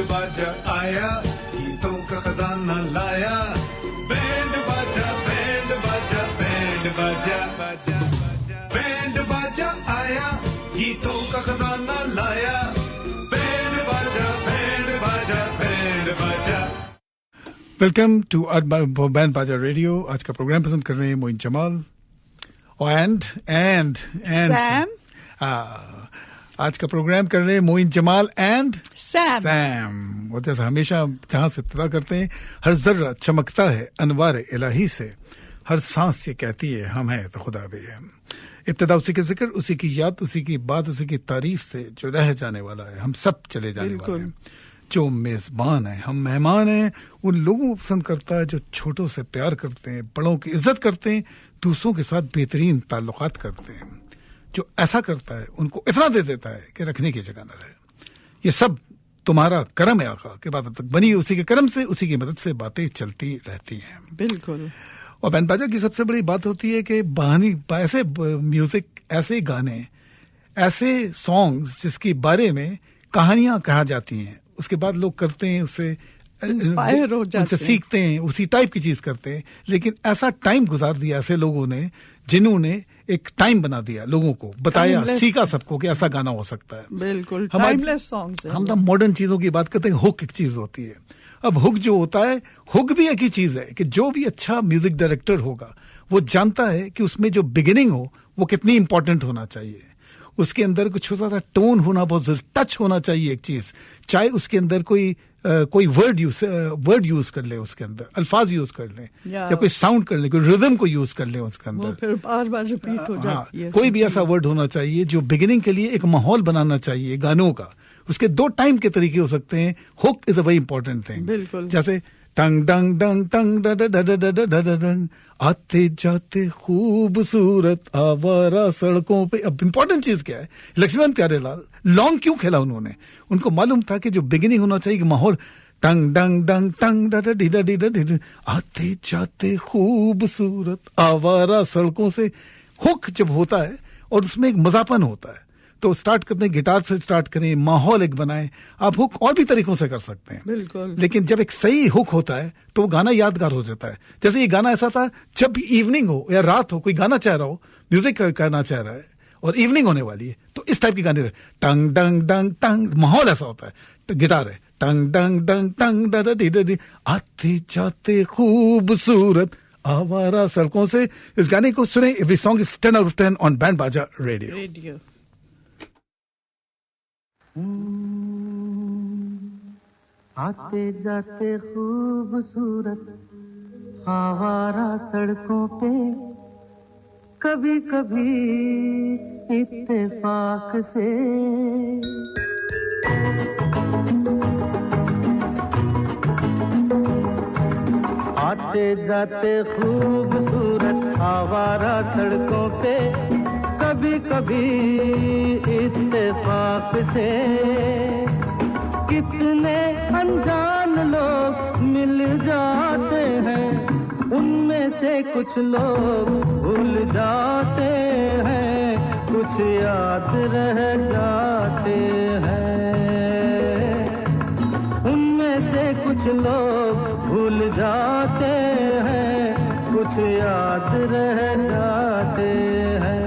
बाजा आया, गीतों का खजाना लाया। बैंड बाजा, बैंड बाजा, बैंड बाजा, बाजा, बैंड बाजा आया, गीतों का खजाना लाया। बैंड बाजा, बैंड बाजा, बैंड बाजा। वेलकम टू बैंड बाजा रेडियो। आज का प्रोग्राम पसंद कर रहे हैं मोइन जमाल एंड सैम। आज का प्रोग्राम कर रहे हैं मोइन जमाल एंड सैम। और जैसा हमेशा जहां से इब्तिदा करते हैं, हर जर्रा चमकता है अनवार इलाही से, हर सांस ये कहती है हम हैं तो खुदा भी है। इब्तिदा उसी के जिक्र, उसी की याद, उसी की बात, उसी की तारीफ से जो रह जाने वाला है। हम सब चले जाने वाले हैं। जो मेजबान है, हम मेहमान हैं, उन लोगों को पसंद करता है जो छोटों से प्यार करते हैं, बड़ों की इज्जत करते हैं, दूसरों के साथ बेहतरीन ताल्लुकात करते हैं। जो ऐसा करता है उनको इतना दे देता है कि रखने की जगह न रहे। ये सब तुम्हारा करम है आका, के बाद अब तक बनी उसी के करम से, उसी की मदद से बातें चलती रहती हैं। बिल्कुल। और बैंड बाजा की सबसे बड़ी बात होती है कि ऐसे म्यूजिक, ऐसे गाने, ऐसे सॉन्ग्स जिसके बारे में कहानियां कहा जाती हैं, उसके बाद लोग करते हैं, उससे इंस्पायर हो जाते हैं, उनसे सीखते हैं, उसी टाइप की चीज करते हैं। लेकिन ऐसा टाइम गुजार दिया ऐसे लोगों ने जिन्होंने एक टाइम बना दिया, लोगों को बताया, सीखा सबको कि ऐसा गाना हो सकता है। बिल्कुल टाइमलेस सॉन्ग्स हैं। हम तो मॉडर्न चीजों की बात करते हैं, हुक एक चीज होती है। अब हुक जो होता है, हुक भी एक ही चीज है कि जो भी अच्छा म्यूजिक डायरेक्टर होगा वो जानता है कि उसमें जो बिगिनिंग हो वो कितनी इंपॉर्टेंट होना चाहिए। उसके अंदर कुछ छोटा सा टोन होना बहुत जरूरी, टच होना चाहिए एक चीज, चाहे उसके अंदर कोई वर्ड यूज कर ले, उसके अंदर अल्फाज यूज कर ले, या कोई साउंड कर ले, कोई रिदम को यूज कर ले उसके अंदर, फिर बार बार रिपीट हो जाती है। कोई भी ऐसा वर्ड होना चाहिए जो बिगिनिंग के लिए एक माहौल बनाना चाहिए गानों का। उसके दो टाइम के तरीके हो सकते हैं। Hook is a very important thing. बिल्कुल। जैसे टंग डंग डंग टंग डंग, आते जाते खूबसूरत आवारा सड़कों पे। अब इंपॉर्टेंट चीज क्या है, लक्ष्मण प्यारेलाल लॉन्ग क्यों खेला उन्होंने? उनको मालूम था कि जो बिगिनिंग होना चाहिए कि माहौल टंग डंग डंग टंग आते जाते खूबसूरत आवारा सड़कों से। हुक जब होता है और उसमें एक मजापन होता है, तो स्टार्ट करते हैं गिटार से, स्टार्ट करें, माहौल एक बनाएं। आप हुक और भी तरीकों से कर सकते हैं। बिल्कुल। लेकिन जब एक सही हुक होता है तो वो गाना यादगार हो जाता है। जैसे ये गाना ऐसा था, जब भी इवनिंग हो या रात हो, कोई गाना चाह रहा हो, म्यूजिक करना चाह रहा है और इवनिंग होने वाली है, तो इस टाइप के गाने टंग डंग डंग टंग, माहौल ऐसा होता है। तो गिटार है टंग डंग डंग टंग आते जाते खूबसूरत आवारा सड़कों से। इस गाने को सुने। Every song is 10 out of 10 on band बाजा रेडियो। आते जाते खूबसूरत आवारा सड़कों पे, कभी कभी इत्तेफाक से आते जाते खूबसूरत आवारा सड़कों पे, कभी कभी इत्तेफाक से कितने अनजान लोग मिल जाते हैं, उनमें से कुछ लोग भूल जाते हैं, कुछ याद रह जाते हैं। उनमें से कुछ लोग भूल जाते हैं, कुछ याद रह जाते हैं।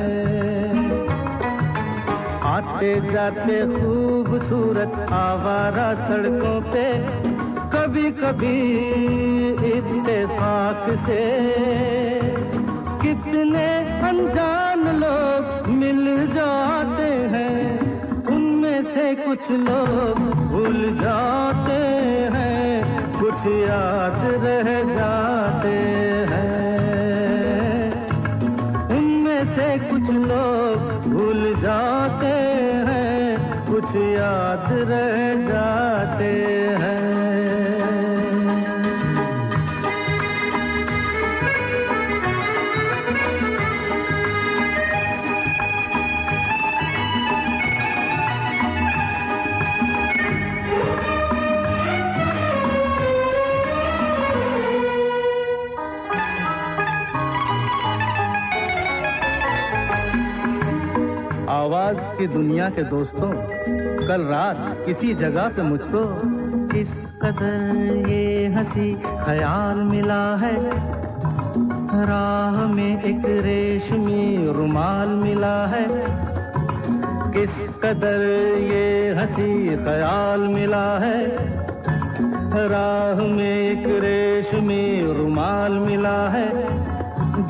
आते जाते खूबसूरत आवारा सड़कों पे, कभी कभी इत्तेफाक से कितने अनजान लोग मिल जाते हैं, उनमें से कुछ लोग भूल जाते हैं, कुछ याद रह जाते हैं। उनमें से कुछ लोग भूल जाते हैं, कुछ याद रह जाते हैं। आवाज की दुनिया के दोस्तों, कल रात किसी जगह पे मुझको किस कदर ये हंसी ख्याल मिला है, राह में एक रेशमी रुमाल मिला है, किस कदर ये हंसी ख्याल मिला है, राह में एक रेशमी रुमाल मिला है,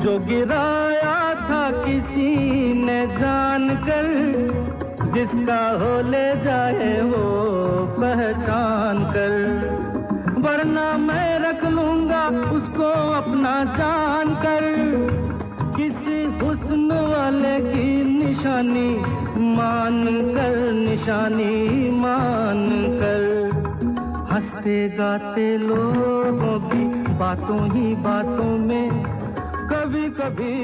जो गिराया था किसी ने जानकर, जिसका हो ले जाए वो पहचान कर, वरना मैं रख लूंगा उसको अपना जान कर, किसी हुस्न वाले की निशानी मान कर, निशानी मान कर, हंसते गाते लोगों की बातों ही बातों में, कभी कभी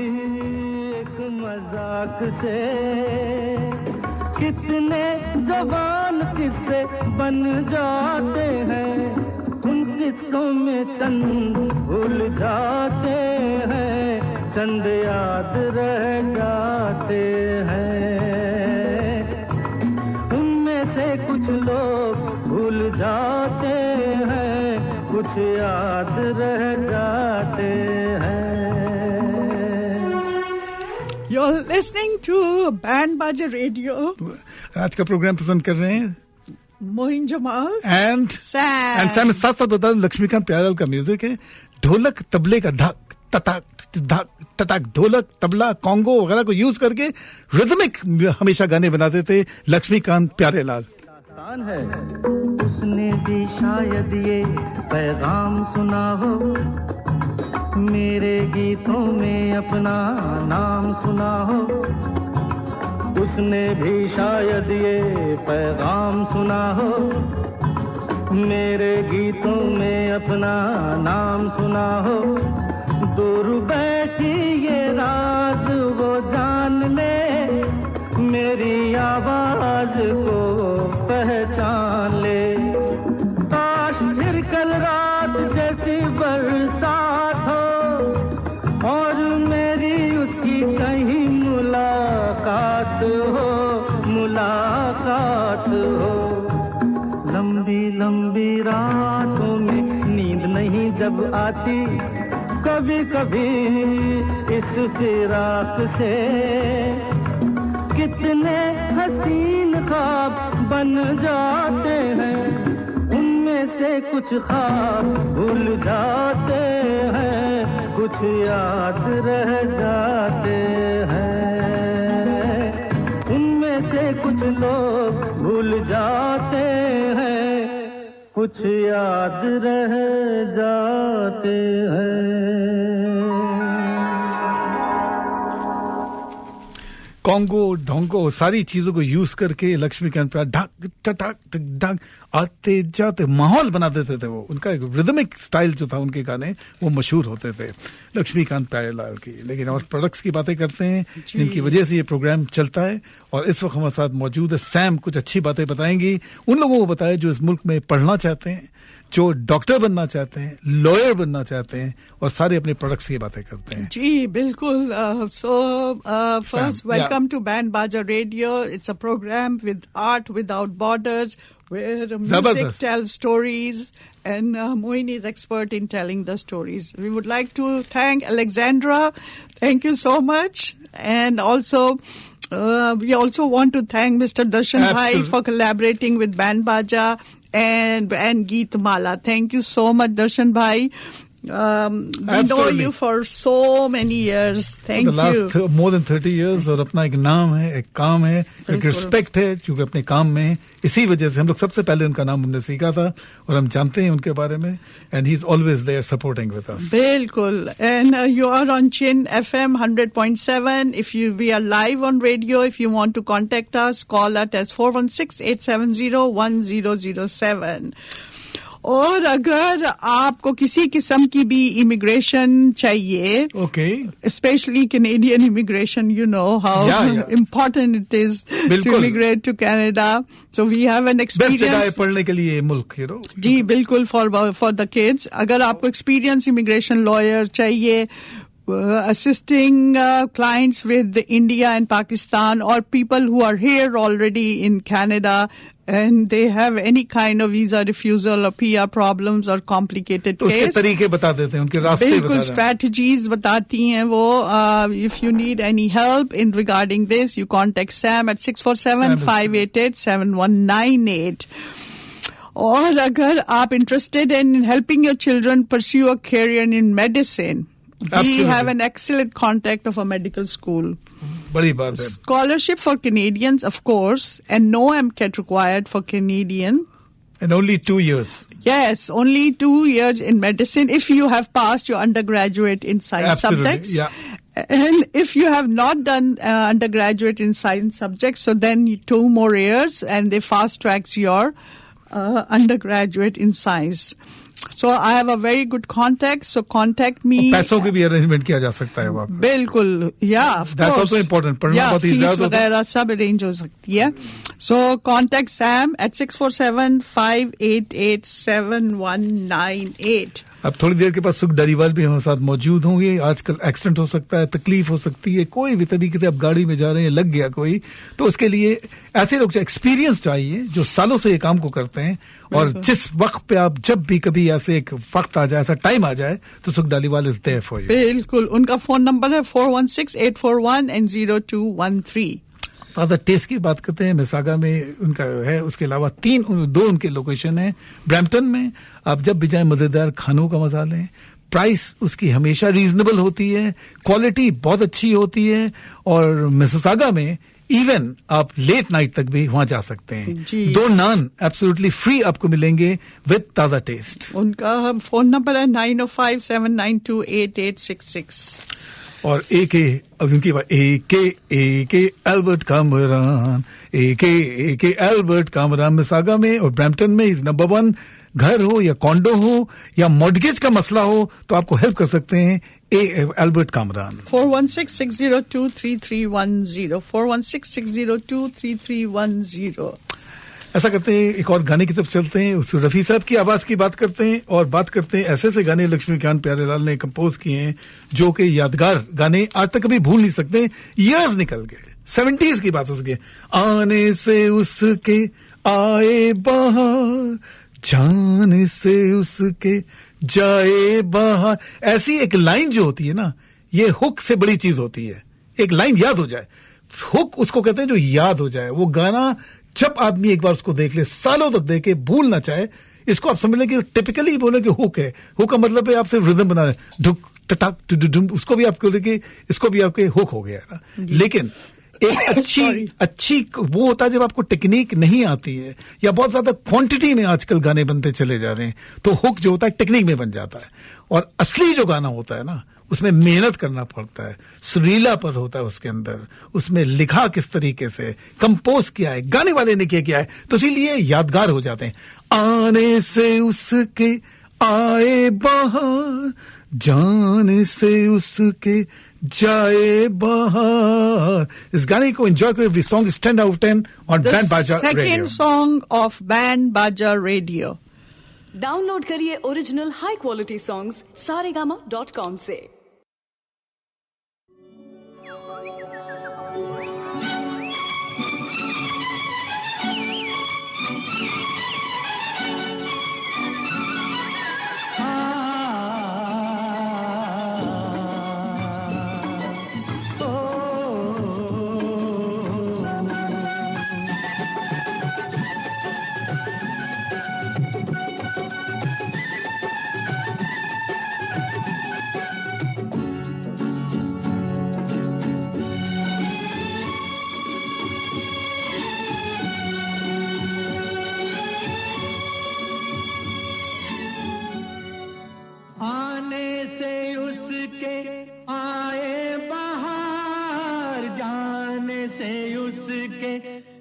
एक मजाक से कितने जवान किस्से बन जाते हैं, उन किस्सों में चंद भूल जाते हैं, चंद याद रह जाते हैं, उनमें से कुछ लोग भूल जाते हैं, कुछ याद रह जाते हैं। You're listening to Band Baja Radio. आज का प्रोग्राम पसंद कर रहे हैं मोइन जमाल एंड सैम। साथ साथ बता दूं लक्ष्मीकांत प्यारेलाल का म्यूजिक है, ढोलक तबले का धक तटाक धक तटाक, ढोलक तबला कॉन्गो वगैरह को यूज करके रिदमिक हमेशा गाने बनाते थे लक्ष्मीकांत प्यारेलाल। दास्तान है उसने भी शायद ये पैगाम सुना हो, मेरे गीतों में अपना नाम सुना हो, उसने भी शायद ये पैगाम सुना हो, मेरे गीतों में अपना नाम सुना हो, दूर बैठी ये राज वो जान ले, मेरी आवाज को पहचान ले, काश फिर कल रात जैसी बरसात हो और मेरी उसकी कहीं मुलाकात हो, मुलाकात हो, लंबी लंबी रातों में नींद नहीं जब आती, कभी कभी इस फिराक से कितने हसीन ख्वाब बन जाते हैं, उनमें से कुछ ख्वाब भूल जाते हैं, कुछ याद रह जाते हैं, उनमें से कुछ लोग भूल जाते हैं, कुछ याद रह जाते हैं। कॉन्गो ढोंगो सारी चीजों को यूज करके लक्ष्मीकांत प्यार ढक टक ढक आते जाते माहौल बना देते थे। वो उनका एक रिदमिक स्टाइल जो था उनके गाने वो मशहूर होते थे लक्ष्मीकांत प्यारेलाल की। लेकिन और प्रोडक्ट्स की बातें करते हैं जिनकी वजह से ये प्रोग्राम चलता है। और इस वक्त हमारे साथ मौजूद है सैम, कुछ अच्छी बातें बताएंगी उन लोगों को बताए जो इस मुल्क में पढ़ना चाहते हैं, जो डॉक्टर बनना चाहते हैं, लॉयर बनना चाहते हैं और सारे अपने प्रोडक्ट्स की बातें करते हैं। जी बिल्कुल। First, welcome to Band Baja Radio. It's a program with art without borders, where music tells stories, and Moin is expert in telling the stories. We would like to thank Alexandra. Thank you so much. And also, we also want to thank Mr. Darshan Bhai for collaborating with Band Baja and Geet Mala. Thank you so much, Darshan Bhai. We know you for so many years. Thank you. The last more than 30 years. और अपना एक नाम है, एक काम है, एक respect है, क्योंकि अपने काम में इसी वजह से हम लोग सबसे पहले उनका नाम हमने सीखा था और हम जानते हैं उनके बारे में. And he's always there supporting with us. बिल्कुल. And you are on Chin FM 100.7. We are live on radio. If you want to contact us, call us at 416-870-1007. और अगर आपको किसी किस्म की भी इमिग्रेशन चाहिए, specially Canadian immigration, you know how important it is to immigrate to Canada. So we have an experience. Best जगह है पढ़ने के लिए मुल्क, you know. जी बिल्कुल, for the kids. अगर आपको एक्सपीरियंस इमिग्रेशन लॉयर चाहिए, assisting clients with India and Pakistan, or people who are here already in Canada and they have any kind of visa refusal or PR problems or complicated तो case. उसके तरीके बता देते हैं, उनके रास्ते बिल्कुल बता देते हैं. strategies बताती हैं वो. If you need any help in regarding this, you contact Sam at 647-588-7198. और अगर आप interested in helping your children pursue a career in medicine, we have an excellent contact of a medical school. बड़ी बात है. Scholarship for Canadians, of course, and no MCAT required for Canadian. And only 2 years. Yes, only 2 years in medicine if you have passed your undergraduate in science subjects. Yeah. And if you have not done undergraduate in science subjects, so then 2 more years and they fast tracks your undergraduate in science. So I have a very good contact. So contact me. पैसों की भी arrangement किया जा सकता है वहाँ पे. बिल्कुल, yeah, of That's course. also important. पढ़ना बहुत ही fees ज़्यादा होता है. वगैरह सब arrange हो सकती है. So contact Sam at 647-588-7198. अब थोड़ी देर के बाद सुख डरीवाल भी हमारे साथ मौजूद होंगे. आजकल एक्सीडेंट हो सकता है, तकलीफ हो सकती है, कोई भी तरीके से आप गाड़ी में जा रहे हैं, लग गया कोई, तो उसके लिए ऐसे लोग जो एक्सपीरियंस चाहिए, जो सालों से ये काम को करते हैं, और जिस वक्त पे आप जब भी कभी ऐसे एक वक्त आ जाए, ऐसा टाइम आ जाए, तो सुख डरीवाल इज देयर फॉर यू. बिल्कुल. उनका फोन नंबर है 416-841-0213. ताज़ा टेस्ट की बात करते हैं. मिसागा में उनका है, उसके अलावा 2 उनके लोकेशन है. ब्रैम्पटन में आप जब भी जाएं मजेदार खानों का मजा लें. प्राइस उसकी हमेशा रीजनेबल होती है, क्वालिटी बहुत अच्छी होती है, और मिसिसागा में इवन आप लेट नाइट तक भी वहां जा सकते हैं. 2 नान एब्सोल्युटली फ्री आपको मिलेंगे विद ताज़ा टेस्ट. उनका फोन नंबर है 905-792-8866. और एके एल्बर्ट कामरान, एके एल्बर्ट कामरान मिसागा में और ब्रैम्पटन में इज नंबर 1. घर हो या कॉन्डो हो या मॉर्गेज का मसला हो, तो आपको हेल्प कर सकते हैं एल्बर्ट कामरान. 416-602-3310. 416-602-3310. ऐसा करते हैं, एक और गाने की तरफ चलते हैं. उस रफी साहब की आवाज की बात करते हैं, और बात करते हैं ऐसे गाने लक्ष्मीकांत प्यारेलाल ने कंपोज किए हैं जो कि यादगार गाने, आज तक कभी भूल नहीं सकते. ईयर्स निकल गए, 70s की बात हो सके. आने से उसके आए बाहर, जाने से उसके जाए बाहर. ऐसी एक लाइन जो होती है ना, ये हुक से बड़ी चीज होती है. एक लाइन याद हो जाए, हुक उसको कहते हैं जो याद हो जाए. वो गाना जब आदमी एक बार उसको देख ले, सालों तक देखे, भूल ना चाहे. इसको आप समझ लें कि टिपिकली बोले कि हुक है. हुक का मतलब है आप सिर्फ रिदम बना रहे, ढुक टटाक टुडुडुम, उसको भी आपको लेके, इसको भी आपके हुक हो गया ना. लेकिन एक अच्छी वो होता है जब आपको टेक्निक नहीं आती है, या बहुत ज्यादा क्वांटिटी में आजकल गाने बनते चले जा रहे हैं, तो हुक जो होता है टेक्निक में बन जाता है. और असली जो गाना होता है ना, उसमें मेहनत करना पड़ता है, सुरीला पर होता है उसके अंदर, उसमें लिखा किस तरीके से, कंपोज किया है, गाने वाले ने किया है, तो इसीलिए यादगार हो जाते हैं. आने से उसके आए बाहर, जाने से उसके जाए बाहर. इस गाने को एंजॉय करो. Every song is 10 out of 10 on Band Baja Radio. The second song of Band Baja Radio. Download करिए original high quality songs saregama.com से.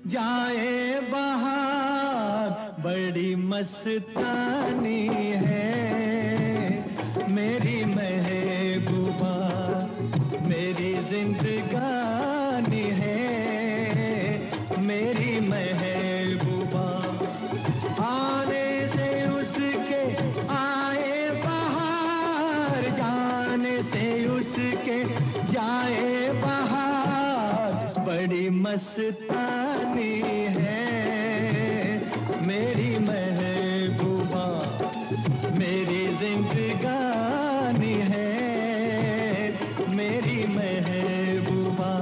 जाए बहार, बड़ी मस्तानी है मेरी महबूबा, मेरी जिंदगानी है मेरी महबूबा. आने से उसके आए बहार, जाने से उसके जिंदगानी है, मेरी महबूबा मेरी जिंदगानी है, मेरी महबूबा।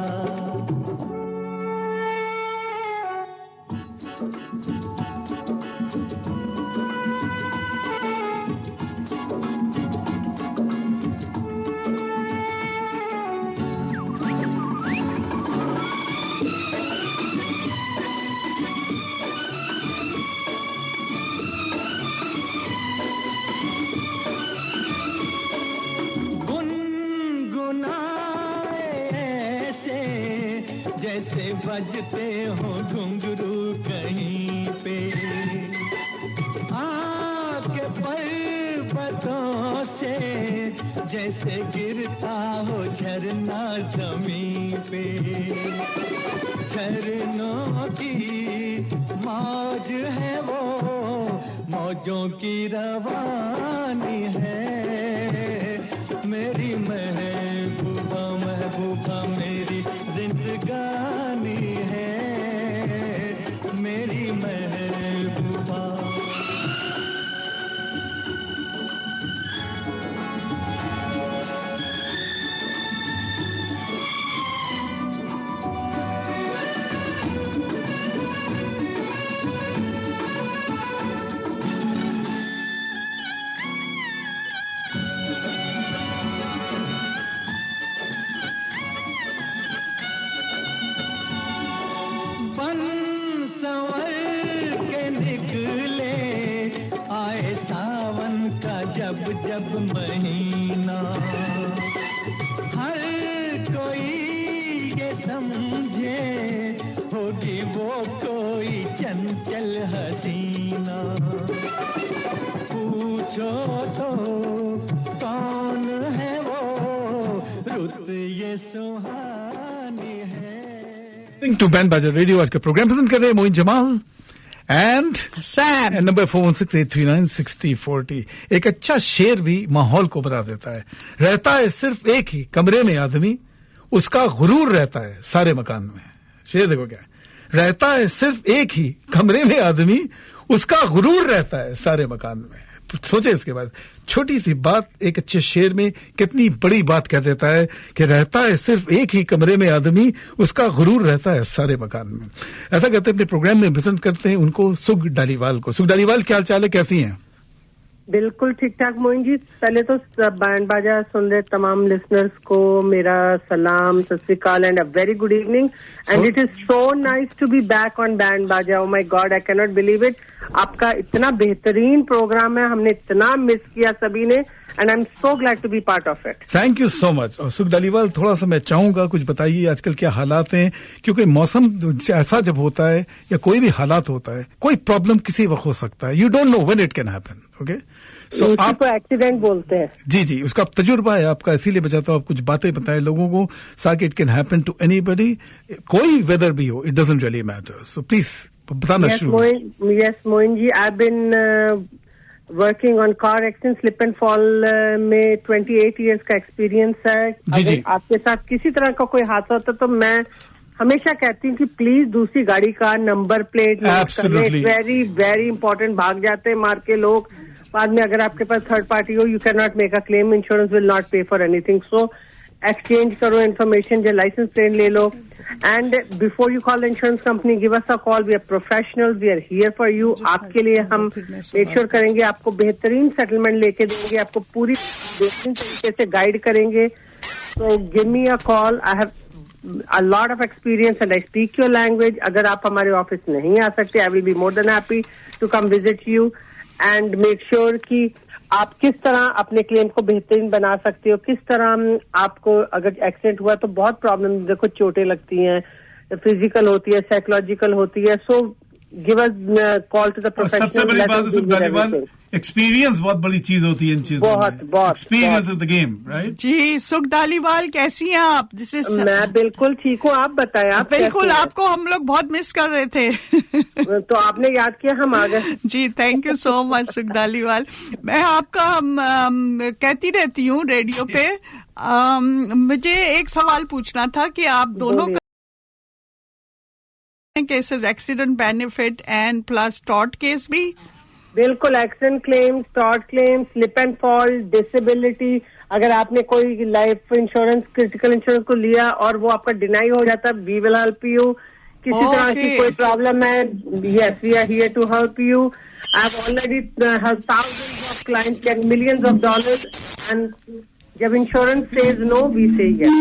जैसे बजते हो घुंघरू कहीं पे, आके पर्वतों से जैसे गिरता हो झरना जमीन पे, झरनों की मौज है वो, मौजों की रवानी है, मेरी महबूबा महबूबा मेरी जिंदगानी है, मेरी महबूबा। जब महीना हर कोई ये समझे, होगी वो कोई चंचल हसीना, पूछो तो कौन है वो, रुत ये सुहानी है। टू बैंड बाजा रेडियो आज का प्रोग्राम पसंद कर रहे हैं Moin Jamal and Sam, number 416-839-6040। एक अच्छा शेर भी माहौल को बता देता है। रहता है सिर्फ एक ही कमरे में आदमी, उसका गुरूर रहता है सारे मकान में। शेर देखो क्या है, रहता है सिर्फ एक ही कमरे में आदमी, उसका गुरूर रहता है सारे मकान में। सोचे इसके बाद, छोटी सी बात एक अच्छे शेर में कितनी बड़ी बात कह देता है कि रहता है सिर्फ एक ही कमरे में आदमी, उसका गुरूर रहता है सारे मकान में। ऐसा कहते हैं अपने प्रोग्राम में प्रेजेंट करते हैं उनको सुग डालीवाल को। सुग डालीवाल, क्या हाल चाल है, कैसी हैं? बिल्कुल ठीक ठाक मोइन जी। पहले तो बैंड बाजा सुन रहे तमाम लिसनर्स को मेरा सलाम, सत श्री अकाल and a very good evening. And it is so nice to be back on band Baja. Oh my God, I can not believe it. आपका इतना बेहतरीन प्रोग्राम है, हमने इतना मिस किया सभी ने, and I am so glad to be part of it. Thank you so much. और सुग डालीवाल, थोड़ा सा मैं चाहूंगा कुछ बताइए आजकल क्या हालात हैं, क्योंकि मौसम ऐसा जब होता है या कोई भी हालात होता है, कोई प्रॉब्लम किसी वक्त हो सकता है। You don't know when it can happen. Okay, so आप एक्सीडेंट बोलते हैं। जी जी, उसका तजुर्बा है आपका, इसीलिए मैं चाहता हूँ आप कुछ बातें बताएं लोगों को, ताकि it can happen to anybody, कोई वेदर भी हो, it doesn't really matter. So please बताना शुरू। Yes Moin ji, I been working on car accident, slip and fall में 28 इयर्स का एक्सपीरियंस है। अगर आपके साथ किसी तरह का कोई हादसा होता तो मैं हमेशा कहती हूँ कि प्लीज दूसरी गाड़ी का नंबर प्लेट नोट करने, वेरी वेरी इंपॉर्टेंट। भाग जाते हैं मार के लोग, बाद में अगर आपके पास थर्ड पार्टी हो, you can not make a claim, insurance will not pay for anything. So exchange करो इन्फॉर्मेशन, जो लाइसेंस प्लेट ले लो, and before you call the insurance company, give us a call. We are professionals, we are here for you. आपके लिए हम make sure करेंगे, आपको बेहतरीन सेटलमेंट लेके देंगे, आपको पूरी बेहतरीन तरीके से गाइड करेंगे। So give me a call, I have a lot of experience and I speak your language. अगर आप हमारे ऑफिस नहीं आ सकते, I will be more than happy to come visit you and make sure कि आप किस तरह अपने क्लेम को बेहतरीन बना सकते हो, किस तरह आपको अगर एक्सीडेंट हुआ तो बहुत प्रॉब्लम, देखो चोटें लगती हैं, फिजिकल होती है, साइकोलॉजिकल होती है। So give us call to the professional. सबसे बड़ी बात है एक्सपीरियंस, बहुत बड़ी चीज होती है इन चीजों में। बहुत experience is the game, right? जी, सुग डालीवाल कैसी हैं आप? दिस इज मैं बिल्कुल ठीक हूँ, आप बताएं। आप बिल्कुल, आपको हम लोग बहुत मिस कर रहे थे तो आपने याद किया, हम आ गए। जी, थैंक यू सो मच सुग डालीवाल। मैं आपका कहती रहती हूँ रेडियो पे, मुझे एक सवाल पूछना था कि आप दोनों cases, accident benefit and plus tort case भी? बिल्कुल, accident claims, tort claims, slip and fall, disability. अगर आपने कोई लाइफ इंश्योरेंस, क्रिटिकल इंश्योरेंस को लिया और वो आपका डिनाई हो जाता, वी विल हेल्प यू। किसी तरह की कोई प्रॉब्लम है, yes, we are here to help you. I have already help thousands of clients get millions of dollars, and जब insurance says no, we say yes.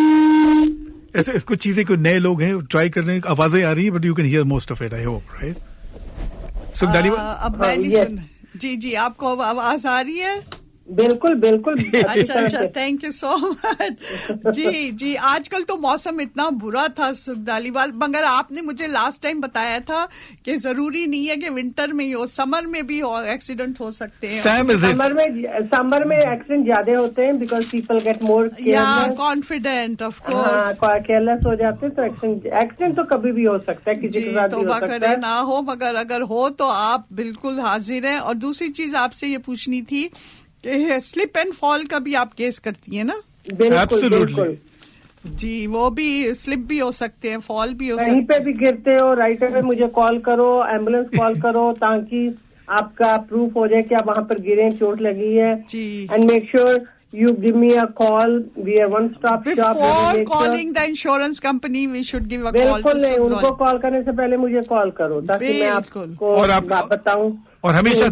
ऐसे कुछ चीजें, कुछ नए लोग हैं, ट्राई करने की आवाजें आ रही है, but you can here most of it, I hope, right? अब जी, आपको आवाज आ रही है? बिल्कुल बिल्कुल। अच्छा, थैंक यू सो मच। जी, आजकल तो मौसम इतना बुरा था सुख धालीवाल, मगर आपने मुझे लास्ट टाइम बताया था कि जरूरी नहीं है कि विंटर में ही हो, समर में भी एक्सीडेंट हो सकते हैं। समर में एक्सीडेंट ज्यादा होते हैं because people get more confident, of course, careless हो जाते हैं, तो एक्सीडेंट तो कभी भी हो सकता है, किसी के साथ भी हो सकता है। ना हो, मगर अगर हो तो आप बिल्कुल हाजिर हैं। और दूसरी चीज आपसे ये पूछनी थी, स्लिप एंड फॉल का भी आप केस करती है ना? बिल्कुल जी, वो भी स्लिप भी हो सकते हैं, फॉल भी हो सकते हैं। कहीं पे भी गिरते हो, राइट अवे मुझे कॉल करो, एम्बुलेंस कॉल करो, ताकि आपका प्रूफ हो जाए कि आप वहाँ पर गिरे, चोट लगी है। जी, and make sure you give me a call. We are one stop shop. Before calling the insurance company, we should give a call. बिल्कुल नहीं, उनको कॉल करने से पहले मुझे कॉल करो, ताकि मैं आपको बताऊं। और हमेशा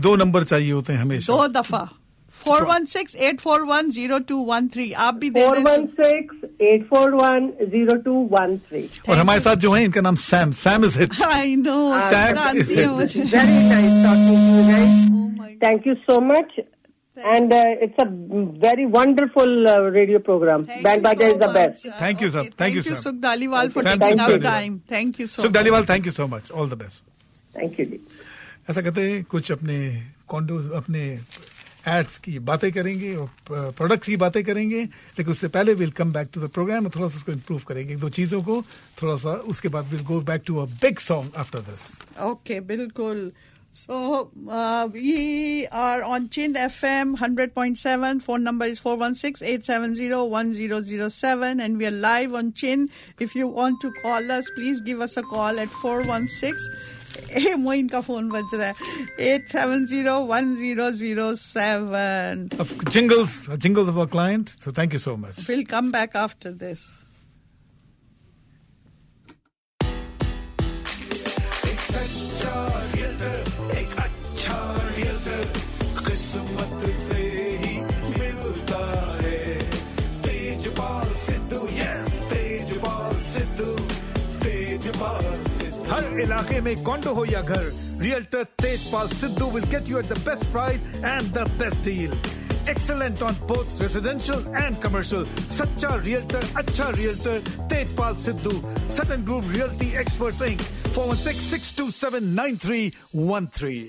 दो नंबर चाहिए होते हैं, हमेशा 2 दफा। 416-841-0213 आप भी दे 416-841-0213। और हमारे साथ जो है, इनका नाम Sam is hit. I know, very nice talking to you guys, thank you so much. And it's a very wonderful radio program. Band Baja is the best. Thank you, sir. Thank you, Sukh Dhaliwal, for taking our time. Thank you so much. Sukh Dhaliwal, thank you so much. All the best. Thank you. ऐसा कहते हैं, कुछ अपने ads की बातें करेंगे और products की बातें करेंगे, लेकिन उससे पहले will come back to the program और थोड़ा सा उसको इम्प्रूव करेंगे, 2 चीजों को थोड़ा सा। उसके बाद will go back to a big song after this. Okay, बिल्कुल। So we are on Chin FM 100.7. Phone number is 416-870-1007, and we are live on Chin. If you want to call us, please give us a call at 416. Moin का phone बज रहा है, 870-1007. Jingles of our clients. So thank you so much. We'll come back after this. हर इलाके में condor हो या घर, realtor Tejpal Sidhu will get you at the best price and the best deal. Excellent on both residential and commercial. Sacha realtor, acha realtor, Tejpal Sidhu. Sutton Group Realty Experts Inc. 416-627-9313.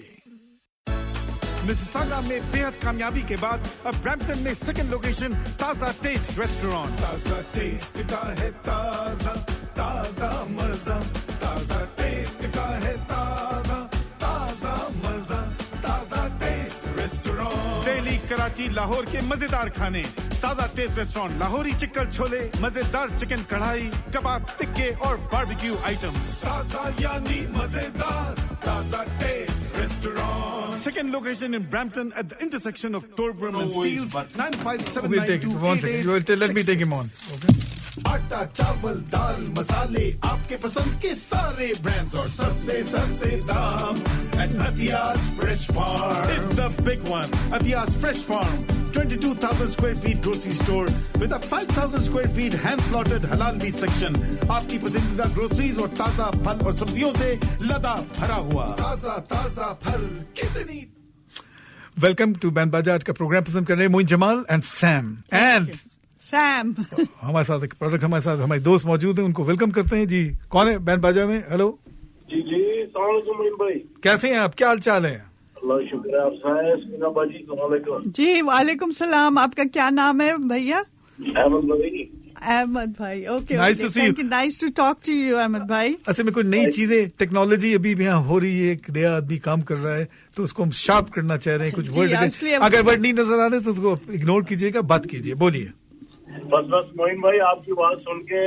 Mississauga में बेहद कामयाबी के बाद अब Brampton में second location ताजा taste restaurant. ताजा test का है ताजा मजा, ताजा टेस्ट का है ताजा मजा, ताजा टेस्ट रेस्टोरेंट। दिल्ली, कराची, लाहौर के मजेदार खाने, Taza taste restaurant. Lahori chicken chole, मजेदार चिकन कढ़ाई, कबाब, टिक्के और बारबेक्यू आइटम्स। ताजा यानी मजेदार, Taza taste restaurant. Second location in Brampton at the intersection of Torbram and Steeles, 95792. Let me take him on. Okay. आटा, चावल, दाल, मसाले, आपके पसंद के सारे ब्रांड्स और सबसे सस्ते दाम at Athiya's Fresh Farm. It's the big one. Athiya's Fresh Farm, 22,000 square feet grocery store with a 5,000 square feet hand-slotted halal meat section. आपकी पसंदीदा ग्रोसरीज और ताजा फल और सब्जियों से लदा भरा हुआ। ताजा फल कितनी। वेलकम टू बैंड बाजा। आज का प्रोग्राम पसंद कर रहे हैं मोइन जमाल एंड सैम। हमारे साथ एक प्रोडक्ट, हमारे साथ हमारे दोस्त मौजूद हैं, उनको वेलकम करते हैं जी। कौन है बैंड बाजा में? हेलो जी, अस्सलाम वालेकुम मोइन भाई, कैसे हैं आप? क्या हाल चाल है? अल्लाह शुक्र है। आप जी, वालेकुम सलाम। आपका क्या नाम है भैया? अहमद भाई। Okay, nice to talk to you Ahmad भाई। असल में कुछ नई चीजें, टेक्नोलॉजी अभी भी यहाँ हो रही है, एक नया आदमी काम कर रहा है, तो उसको हम शार्प करना चाह रहे हैं। कुछ वर्ड अगर वर्ड नहीं नजर आ रहे तो उसको इग्नोर कीजिएगा, बात कीजिए, बोलिए। बस मोइन भाई, आपकी बात सुन के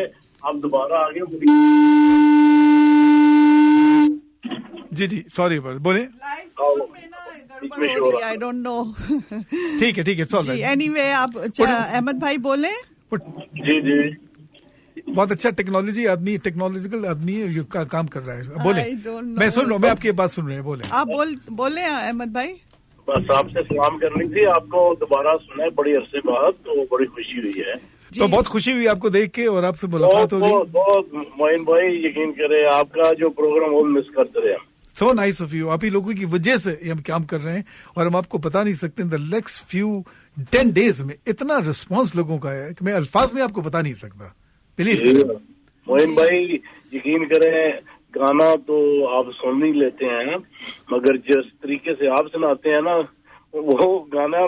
आप दोबारा आ गए। जी सॉरी बोले। I don't know. ठीक है सॉरी। एनीवे आप अहमद भाई बोले। जी बहुत अच्छा टेक्नोलॉजिकल आदमी है, का काम कर रहा है। बोले। मैं सुन रहा हूँ, मैं आपकी बात सुन रहे हैं। बोले आप बोले अहमद भाई। बस आपसे सलाम करनी थी, आपको दोबारा सुना है बड़ी अरसे बाद, तो बड़ी खुशी हुई है। तो बहुत खुशी हुई आपको देख के और आपसे मुलाकात होगी। बहुत मोइन भाई, यकीन करें आपका जो प्रोग्राम वो मिस करते रहे। So nice of you. आप ही लोगों की वजह से हम काम कर रहे हैं और हम आपको बता नहीं सकते। द नेक्स्ट फ्यू 10 days में इतना रिस्पांस लोगों का है कि मैं अल्फाज में आपको बता नहीं सकता। प्लीज मोइन भाई, यकीन करें गाना तो आप सुन ही लेते हैं, मगर जिस तरीके से आप सुनाते हैं ना, वो गाना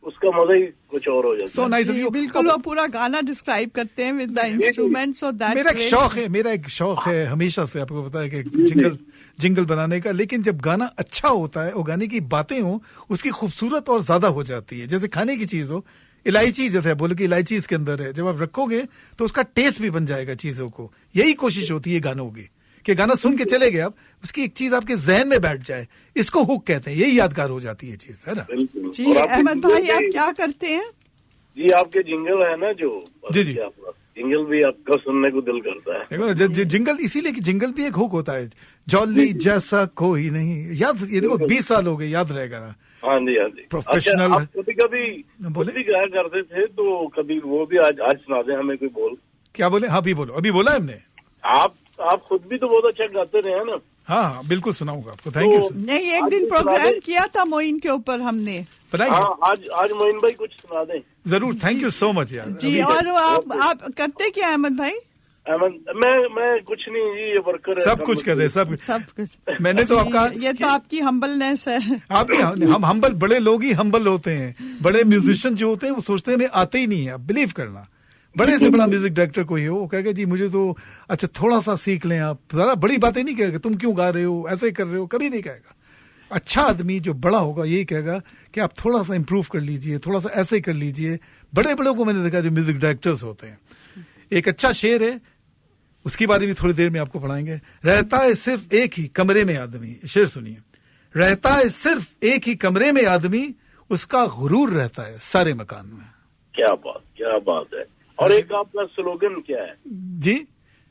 उसका मजा ही कुछ और हो जाता है। So nice of you। बिल्कुल, वो पूरा गाना डिस्क्राइब करते हैं with the instruments. So that मेरा एक शौक है हमेशा से, आपको पता है कि जिंगल बनाने का। लेकिन जब गाना अच्छा होता है और गाने की बातें हो, उसकी खूबसूरत और ज्यादा हो जाती है। जैसे खाने की चीज हो, इलायची, जैसे आप बोले कि इलायची इसके अंदर है, जब आप रखोगे तो उसका टेस्ट भी बन जाएगा चीजों को। यही कोशिश होती है गानों की कि गाना सुन के चले गए आप, उसकी एक चीज आपके जहन में बैठ जाए। इसको हुक कहते हैं। यही यादगार हो जाती है चीज, है ना। जी अहमद भाई, आप क्या करते हैं? जी आपके जिंगल है ना जो, जी जिंगल भी आपका सुनने को दिल करता है। देखो जिंगल, इसीलिए कि जिंगल भी एक हुक होता है। जॉली जैसा कोई नहीं, याद, ये देखो 20 साल हो गए, याद रहेगा ना। हाँ जी प्रोफेशनल। अच्छा, कभी भी गाया करते थे, तो कभी वो भी आज सुना दें हमें कोई बोल। क्या बोले? हाँ, अभी बोला हमने। आप खुद भी तो बहुत अच्छा गाते रहे हैं ना। हाँ, बिल्कुल सुनाऊंगा आपको। Thank you. नहीं, एक दिन प्रोग्राम किया था मोइन के ऊपर हमने। आज मोइन भाई कुछ सुना दें। जरूर, थैंक यू सो मच यार। जी, और आप करते क्या अहमद भाई? मैं कुछ नहीं जी, ये वर्कर सब कुछ कर रहे, सब कुछ। मैंने तो आपका, ये तो आपकी हम्बलनेस है। आपकी, हम हम्बल, बड़े लोग ही हम्बल होते हैं। बड़े म्यूजिशियन जो होते हैं वो सोचते हैं मैं आते ही नहीं है। बिलीव करना, बड़े से बड़ा म्यूजिक डायरेक्टर कोई हो, वो कहेगा जी मुझे तो अच्छा थोड़ा सा सीख लें आप। जरा बड़ी बातें नहीं कहेगा, तुम क्यों गा रहे हो, ऐसे कर रहे हो, कभी नहीं कहेगा। अच्छा आदमी जो बड़ा होगा यही कहेगा कि आप थोड़ा सा इंप्रूव कर लीजिए, थोड़ा सा ऐसे कर लीजिए। बड़े को मैंने देखा जो म्यूजिक डायरेक्टर्स होते हैं। एक अच्छा शेर है, उसके बारे में थोड़ी देर में आपको पढ़ाएंगे। रहता है सिर्फ एक ही कमरे में आदमी, शेर सुनिए। रहता है सिर्फ एक ही कमरे में आदमी, उसका गुरूर रहता है सारे मकान में। क्या बात है। और एक आपका स्लोगन क्या है जी?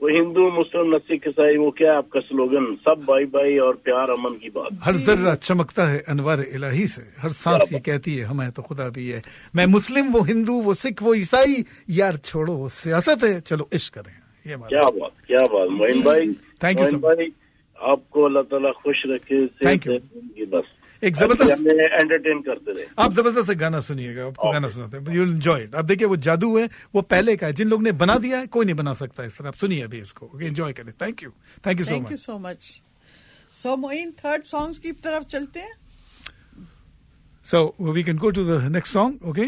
वो हिंदू मुस्लिम सिख ईसाई, वो क्या है आपका स्लोगन? सब भाई भाई और प्यार अमन की बात। हर जर्रा चमकता है अनवार इलाही से, हर सांस ये कहती है हमें तो खुदा भी है। मैं मुस्लिम, वो हिंदू, वो सिख, वो ईसाई, यार छोड़ो वो सियासत है, चलो इश्क करें। ये क्या बात मोइन भाई। थैंक यू भाई, आपको अल्लाह ताला खुश रखे। Thank you. बस एक जबरदस्त एंटरटेन करते रहे। आप जबरदस्त गाना सुनिएगा, आपको गाना सुनाते हैं, यू एंजॉय इट। आप देखिए वो जादू है, वो पहले का है। जिन लोग ने बना दिया है कोई नहीं बना सकता इस तरह। आप सुनिए अभी इसको, एंजॉय करें। Thank you so much. So Moin, third songs की तरफ चलते हैं। So we can go to the next song. Okay,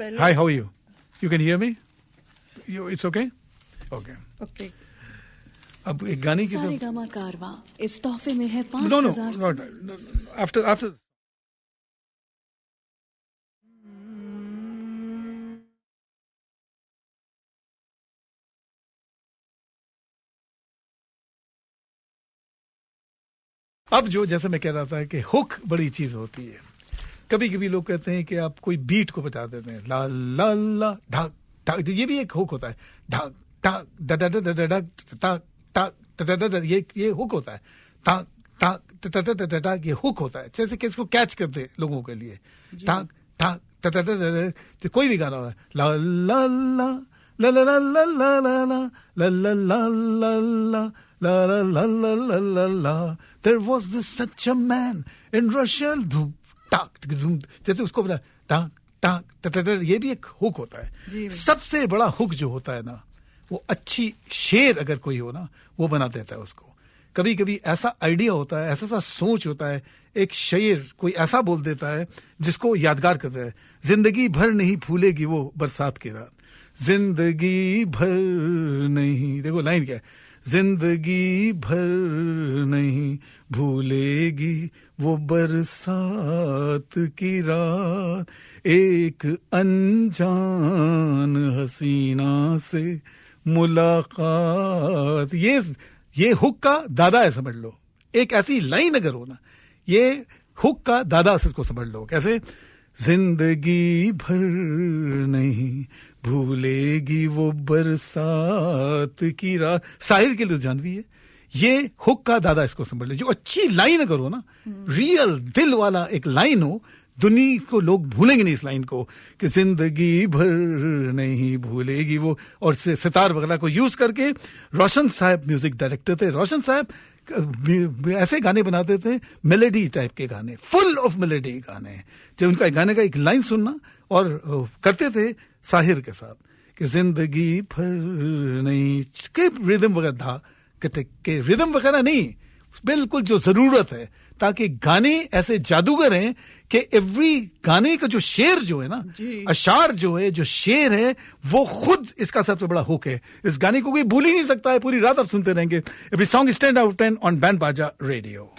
hi, how are you? You can hear me? It's okay. Okay, अब एक गाने की सारेगामा कारवां इस तोहफे में है 5,000। No, after अब जो, जैसे मैं कह रहा था कि हुक बड़ी चीज होती है। कभी कभी लोग कहते हैं कि आप कोई बीट को बता देते हैं, ला ला ला ढाक ढाक, ये भी एक हुक होता है। ढाक ढाक ड ड ड ड ढाक टाक टाक, ये हुक होता है। टाक टाक टाक, ये हुक होता है। जैसे कि इसको कैच करते हैं लोगों के लिए। टाक टाक टाक, कोई भी गाना हो, ला ला ला ला ला ला ला ला ला ला ला ला ला La la la la la la la. There was this such a man in Russia. धूम टाक धूम, जैसे उसको बोला टाक टाक टाक, ये भी एक हुक होता है। सबसे बड़ा हुक जो होता है ना, वो अच्छी शेर अगर कोई हो ना, वो बना देता है उसको। कभी कभी ऐसा आइडिया होता है, ऐसा सोच होता है, एक शेर कोई ऐसा बोल देता है जिसको यादगार करता है। जिंदगी भर नहीं भूलेगी वो बरसात की रात, जिंदगी भर नहीं, देखो लाइन क्या है, जिंदगी भर नहीं भूलेगी वो बरसात की रात, एक अनजान हसीना से मुलाकात, ये हुक का दादा है, समझ लो। एक ऐसी लाइन अगर हो ना, ये हुक का दादा से इसको समझ लो। कैसे? जिंदगी भर नहीं भूलेगी वो बरसात की रात, साहिर के लिए जानवी है। ये हुक का दादा, इसको समझ लो। जो अच्छी लाइन अगर हो ना, रियल दिल वाला एक लाइन हो, दुनिया को लोग भूलेंगे नहीं इस लाइन को, कि जिंदगी भर नहीं भूलेगी वो। और सितार वगैरह को यूज करके रोशन साहब म्यूजिक डायरेक्टर थे। रोशन साहब ऐसे गाने बनाते थे, मेलोडी टाइप के गाने, फुल ऑफ मेलोडी गाने। जब उनका गाने का एक लाइन सुनना, और करते थे साहिर के साथ, कि जिंदगी भर नहीं, के रिदम वगैरह था, के रिदम वगैरह नहीं, बिल्कुल जो जरूरत है, ताकि गाने ऐसे जादूगर हैं कि एवरी गाने का जो शेर जो है ना, अशार जो है, जो शेर है, वो खुद इसका सबसे बड़ा हुक है। इस गाने को कोई भूल ही नहीं सकता है, पूरी रात आप सुनते रहेंगे। Every song is 10 out of 10 on band बाजा रेडियो।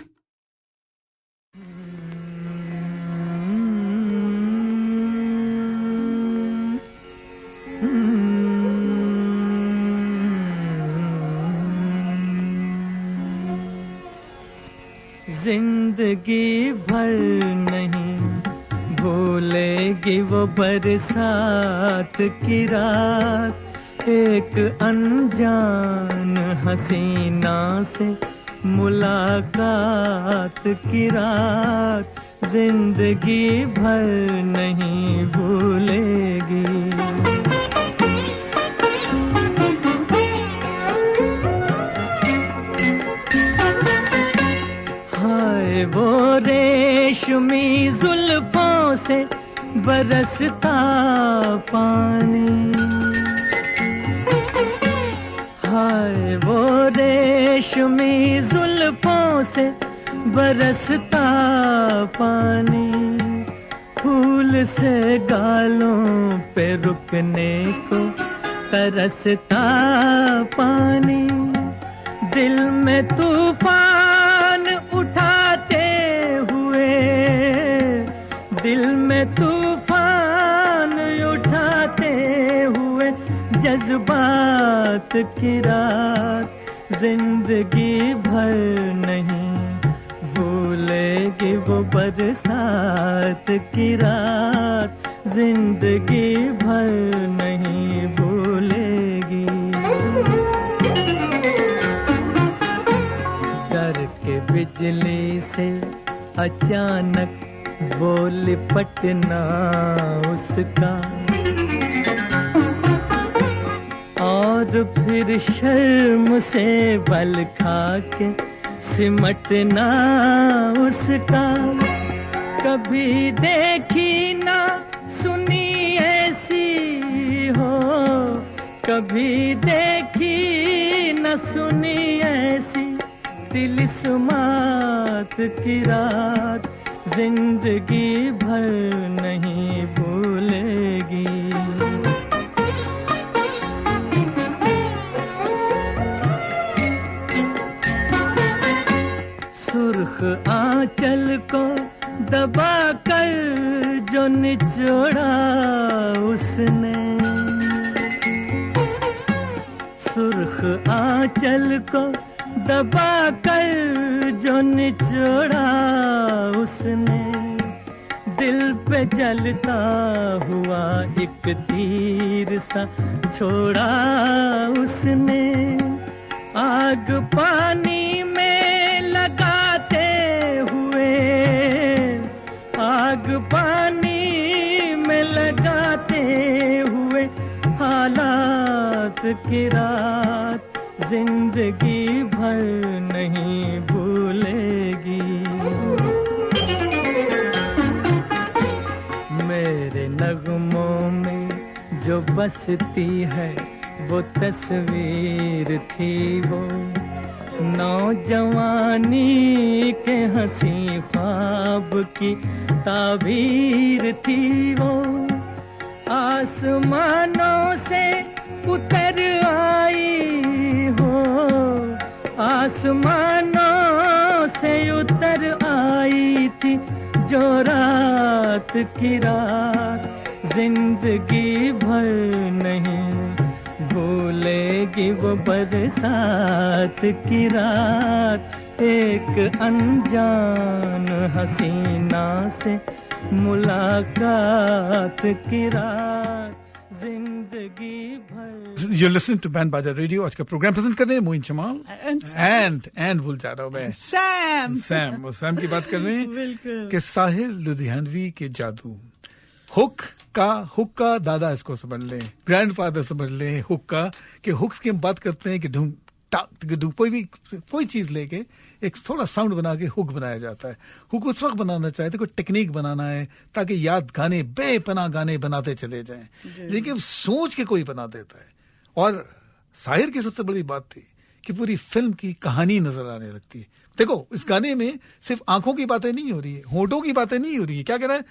जिंदगी भर नहीं भूलेगी वो बरसात की रात, एक अनजान हसीना से मुलाकात की रात, जिंदगी भर नहीं भूलेगी। वो रेशमी जुल्फों से बरसता पानी, हाय वो रेशमी जुल्फों से बरसता पानी, फूल से गालों पे रुकने को तरसता पानी, दिल में तूफान उठाते हुए, दिल में तूफान उठाते हुए जज्बात की रात, जिंदगी भर नहीं भूलेगी वो बरसात की रात, जिंदगी भर नहीं भूलेगी। डर के बिजली से अचानक वो लिपटना उसका, और फिर शर्म से बल खा के सिमटना उसका, कभी देखी ना सुनी ऐसी हो, कभी देखी न सुनी ऐसी तिलिस्मात की रात, जिंदगी भर नहीं भूलेगी। सुर्ख आंचल को दबा कर जो निचोड़ा उसने, सुर्ख आंचल को दबा कर जो निचोड़ा उसने, दिल पे जलता हुआ एक तीर सा छोड़ा उसने, आग पानी में लगाते हुए, आग पानी में लगाते हुए हालात की रात, जिंदगी भर नहीं भूलेगी। मेरे नगमों में जो बसती है वो तस्वीर थी, वो नौजवानी के हंसी ख्वाब की ताबीर थी, वो आसमानों से उतर आई हो, आसमानों से उतर आई थी जो रात की रात, जिंदगी भर नहीं भूलेगी वो बरसात की रात, एक अनजान हसीना से मुलाकात की रात, जिंदगी भर। You're listening to बैंड बाजा रेडियो। आज का प्रोग्राम प्रेजेंट कर रहे हैं मोइन जमाल एंड भूल जा रहा हूँ मैं, सैम की बात कर रहे हैं कि साहिर लुधियानवी के जादू। हुक का दादा इसको समझ लें, ग्रैंडफादर समझ लें हुक का, कि हुक्स की हम बात करते हैं कि कोई चीज लेके एक थोड़ा साउंड बना के हुक बनाया जाता है। हुक उस वक्त बनाना चाहते कोई टेक्निक बनाना है ताकि याद गाने बेपनाह गाने बनाते चले जाएं, लेकिन सोच के कोई बना देता है। और साहिर की सबसे बड़ी बात थी कि पूरी फिल्म की कहानी नजर आने लगती है। देखो इस गाने में सिर्फ आंखों की बातें नहीं हो रही है, होठों की बातें नहीं हो रही है, क्या कह रहा है,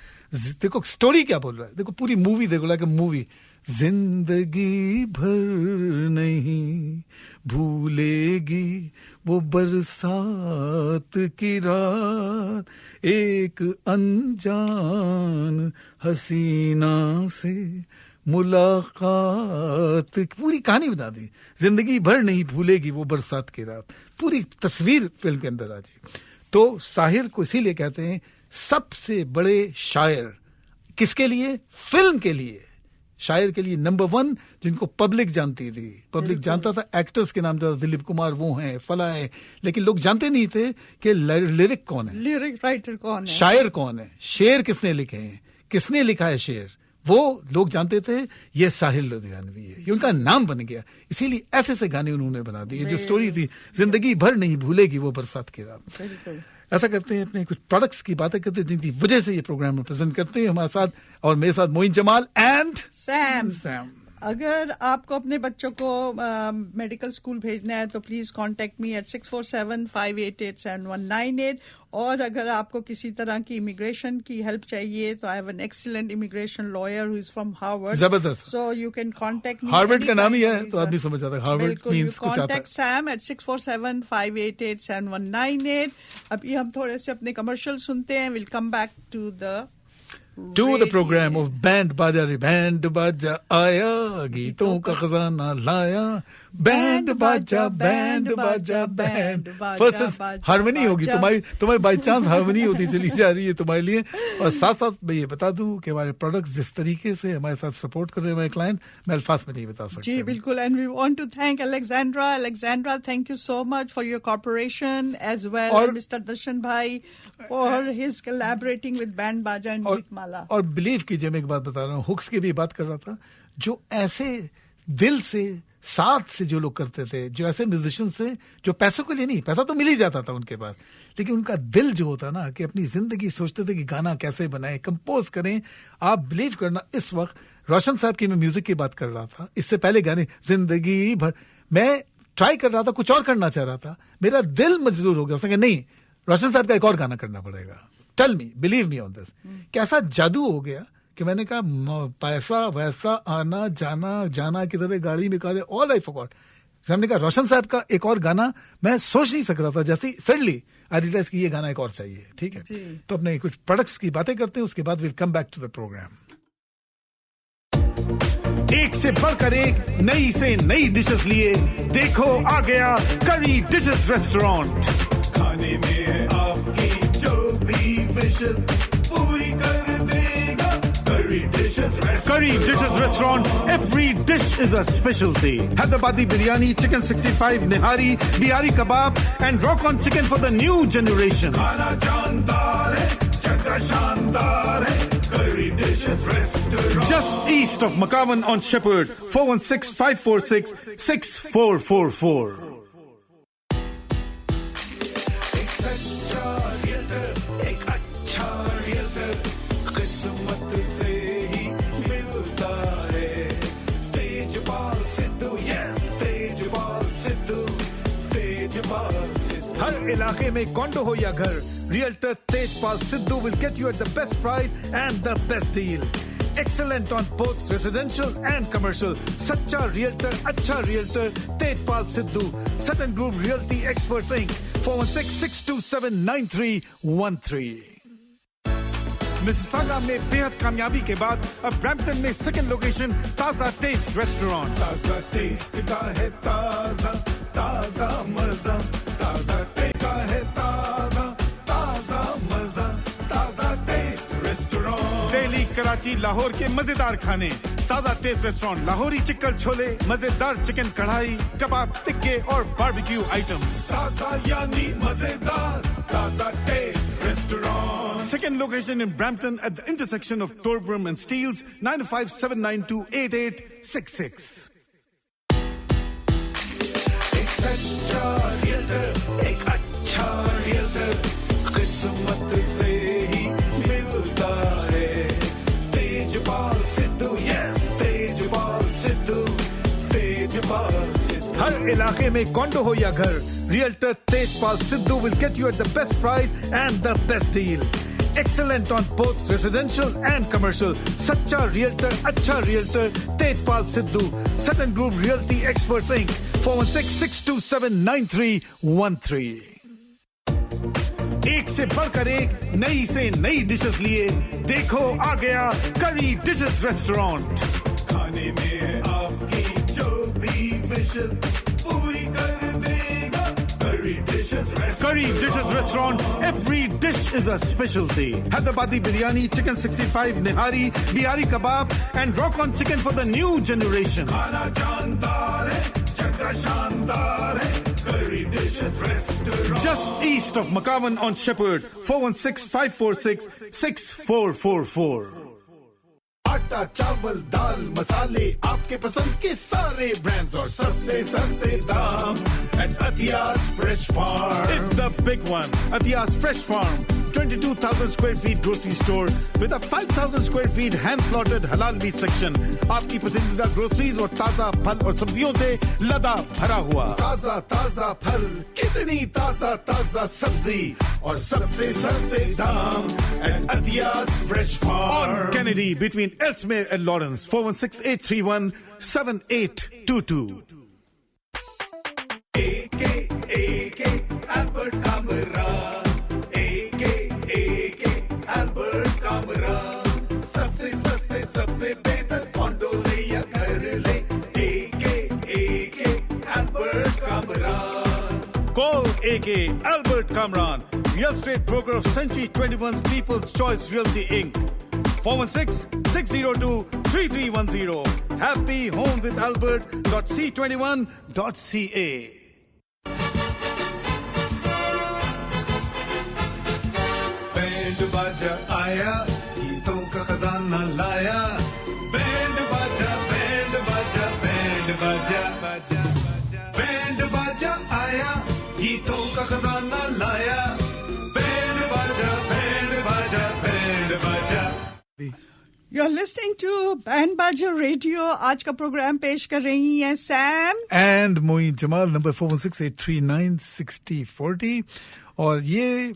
देखो स्टोरी क्या बोल रहा है, देखो पूरी मूवी देखो, लाइक मूवी। जिंदगी भर नहीं भूलेगी वो बरसात की रात, एक अनजान हसीना से मुलाकात, पूरी कहानी बता दी। जिंदगी भर नहीं भूलेगी वो बरसात की रात, पूरी तस्वीर फिल्म के अंदर आ जाए। तो साहिर को इसीलिए कहते हैं सबसे बड़े शायर। किसके लिए? फिल्म के लिए, शायर के लिए नंबर 1, जिनको पब्लिक जानती थी। पब्लिक जानता था, एक्टर्स के नाम जानता, दिलीप कुमार वो हैं, फला है, लेकिन लोग जानते नहीं थे कि लिरिक कौन है, लिरिक राइटर कौन है, शायर कौन है, शेर किसने लिखे हैं, किसने लिखा है शेर, वो लोग जानते थे। ये साहिर लुधियानवी है, ये उनका नाम बन गया। इसीलिए ऐसे ऐसे गाने उन्होंने बना दिए। जो स्टोरी थी जिंदगी भर नहीं भूलेगी वो बरसात की रात। ऐसा करते हैं, अपने कुछ प्रोडक्ट्स की बातें करते हैं जिनकी वजह से ये प्रोग्राम प्रेजेंट करते हैं। हमारे साथ और मेरे साथ मोइन जमाल एंड सैम। अगर आपको अपने बच्चों को मेडिकल स्कूल भेजना है तो प्लीज कांटेक्ट मी एट 6475887198। और अगर आपको किसी तरह की इमिग्रेशन की हेल्प चाहिए तो I have an excellent immigration lawyer who is from Harvard. जबरदस्त। So you can contact me. Harvard का नाम ही है तो आदमी समझ जाता है हार्वर्ड मींस कुछ आता है। Contact Sam at 6475887198। अभी हम थोड़े से अपने कमर्शियल सुनते हैं। Will come back to the program of band Baaja Re band बाजा आया, गीतों का खजाना लाया, बैंड बाजा बैंड बाजा बैंड। फर्स्ट हारमोनी होगी तुम्हारी बाई चांस हारमोनी होती चली जा रही है तुम्हारे लिए। और साथ साथ मैं ये बता दूं कि हमारे प्रोडक्ट्स जिस तरीके से हमारे साथ सपोर्ट कर रहे हैं हमारे क्लाइंट, मैं अल्फाज में नहीं बता सकता। जी बिल्कुल। And we want to thank Alexandra, thank you so much for your corporation as well, और मिस्टर दर्शन भाई for his collaborating with band Baaja and Geetmala. और बिलीव कीजिए, मैं एक बात बता रहा हूँ, हुक्स की भी बात कर रहा था, जो ऐसे दिल से साथ से जो लोग करते थे, जो ऐसे म्यूजिशियन से जो पैसों के लिए नहीं, पैसा तो मिल ही जाता था उनके पास, लेकिन उनका दिल जो होता ना कि अपनी जिंदगी सोचते थे कि गाना कैसे बनाए, कंपोज करें। आप बिलीव करना, इस वक्त रोशन साहब की मैं म्यूजिक की बात कर रहा था, इससे पहले गाने जिंदगी भर मैं ट्राई कर रहा था, कुछ और करना चाह रहा था, मेरा दिल मजबूर हो गया, उसने कहा नहीं रोशन साहब का एक और गाना करना पड़ेगा। Tell me, believe me on this. कैसा जादू हो गया कि मैंने कहा पैसा वैसा आना जाना किधर गाड़ी में काले, ऑल आई फॉरगॉट। हमने कहा रोशन साहब का एक और गाना मैं सोच नहीं सक रहा था, जैसे सडनली आई रियलाइज कि ये गाना एक और चाहिए। ठीक है, तो अपने कुछ प्रोडक्ट्स की बातें करते हैं, उसके बाद will come back to the program. एक से बढ़कर एक, नई से नई डिशेस लिए देखो आ गया करी डिशेस रेस्टोरेंट। खाने में आपकी जो भी विशेस पूरी कर देगा करी dishes restaurant. Every dish is a specialty. Hyderabadi biryani, chicken 65, nihari, bihari kebab, and rock on chicken for the new generation. खाना जानदार है, जगह शानदार है, Curry Dishes Restaurant. Just east of McCowan on Shepherd, 416-546-6444. हर इलाके में कॉन्डो हो या घर, realtor Tejpal Sidhu will get you at the best price and the best deal. Excellent on both residential and commercial. सच्चा रियल्टर, अच्छा realtor, Tejpal Sidhu, Sutton Group Realty Experts Inc. 416-627-9313. Mississauga में बेहद कामयाबी के बाद अब ब्रैम्पटन में सेकंड लोकेशन ताजा टेस्ट रेस्टोरेंट। ताजा टेस्ट का है ताजा ताजा मजा, ताजा टेस्ट का है ताजा ताजा मजा, ताजा टेस्ट रेस्टोरेंट। दिल्ली, कराची, लाहौर के मजेदार खाने। Taza taste restaurant, Lahori chicken chole, मजेदार चिकन कढ़ाई, कबाब, टिक्के और बारबेक्यू आइटम्स। ताजा यानी मजेदार, Taza taste restaurant. Second location in Brampton at the intersection of Torbram and Steeles, 957928866. एक सच्चा रियल्टर, एक अच्छा रियल्टर, किस्मत से ही मिलता है। तेजपाल सिद्धू, yes, तेजपाल सिद्धू, तेजपाल सिद्धू। हर इलाके में कॉन्डो हो या घर, realtor Tejpal Sidhu will get you at the best price and the best deal. Excellent on both residential and commercial. Sacha Realtor, Acha Realtor, Tejpal Sidhu, Sutton Group Realty Experts Inc. 416-627-9313. एक से बढ़कर एक, नई से नई डिशेस लिए देखो आ गया करी डिशेस रेस्टोरेंट। खाने में आपकी जो भी विशेस पूरी कर देगा Curry Dishes Restaurant. Every dish is a specialty. Hyderabadi biryani, chicken 65, nihari, bihari kebab, and rock on chicken for the new generation. Khana jandar hai, jagah shandar hai, Curry Dishes Restaurant. Just east of McCowan on Shepherd, 416-546-6444. आटा, चावल, दाल, मसाले, आपके पसंद के सारे brands और सबसे सस्ते दाम at Athiya's Fresh Farm. It's the big one. Athiya's Fresh Farm, 22,000 square feet grocery store with a 5,000 square feet hand-slaughtered halal meat section. आपकी पसंदीदा groceries और ताजा फल और सब्जियों से लदा भरा हुआ। ताजा ताजा फल, कितनी ताजा ताजा सब्जी और सबसे सस्ते दाम at Athiya's Fresh Farm. On Kennedy between Elsmere and Lawrence, 416-831-7822. AK Albert Camera, AK Albert Camera, सबसे सस्ते सबसे बेहतर कॉन्डो ले या घर ले, AK Albert Camera. Call AK Albert Kamran, real estate broker of Century 21's People's Choice Realty Inc. 416-602-3310. Happy Home with Albert.c21.ca. Band बाजा आया, गीतों का खजाना लाया। बैंड बाजा, बैंड बाजा, बैंड बाजा, बैंड बाजा आया, गीतों का खजाना लाया। बैंड बाजा, बैंड बाजा, बैंड बाजा। You're listening to Band Baja Radio. आज का प्रोग्राम पेश कर रही हैं Sam and Moin Jamal, number 416-839-6040। और ये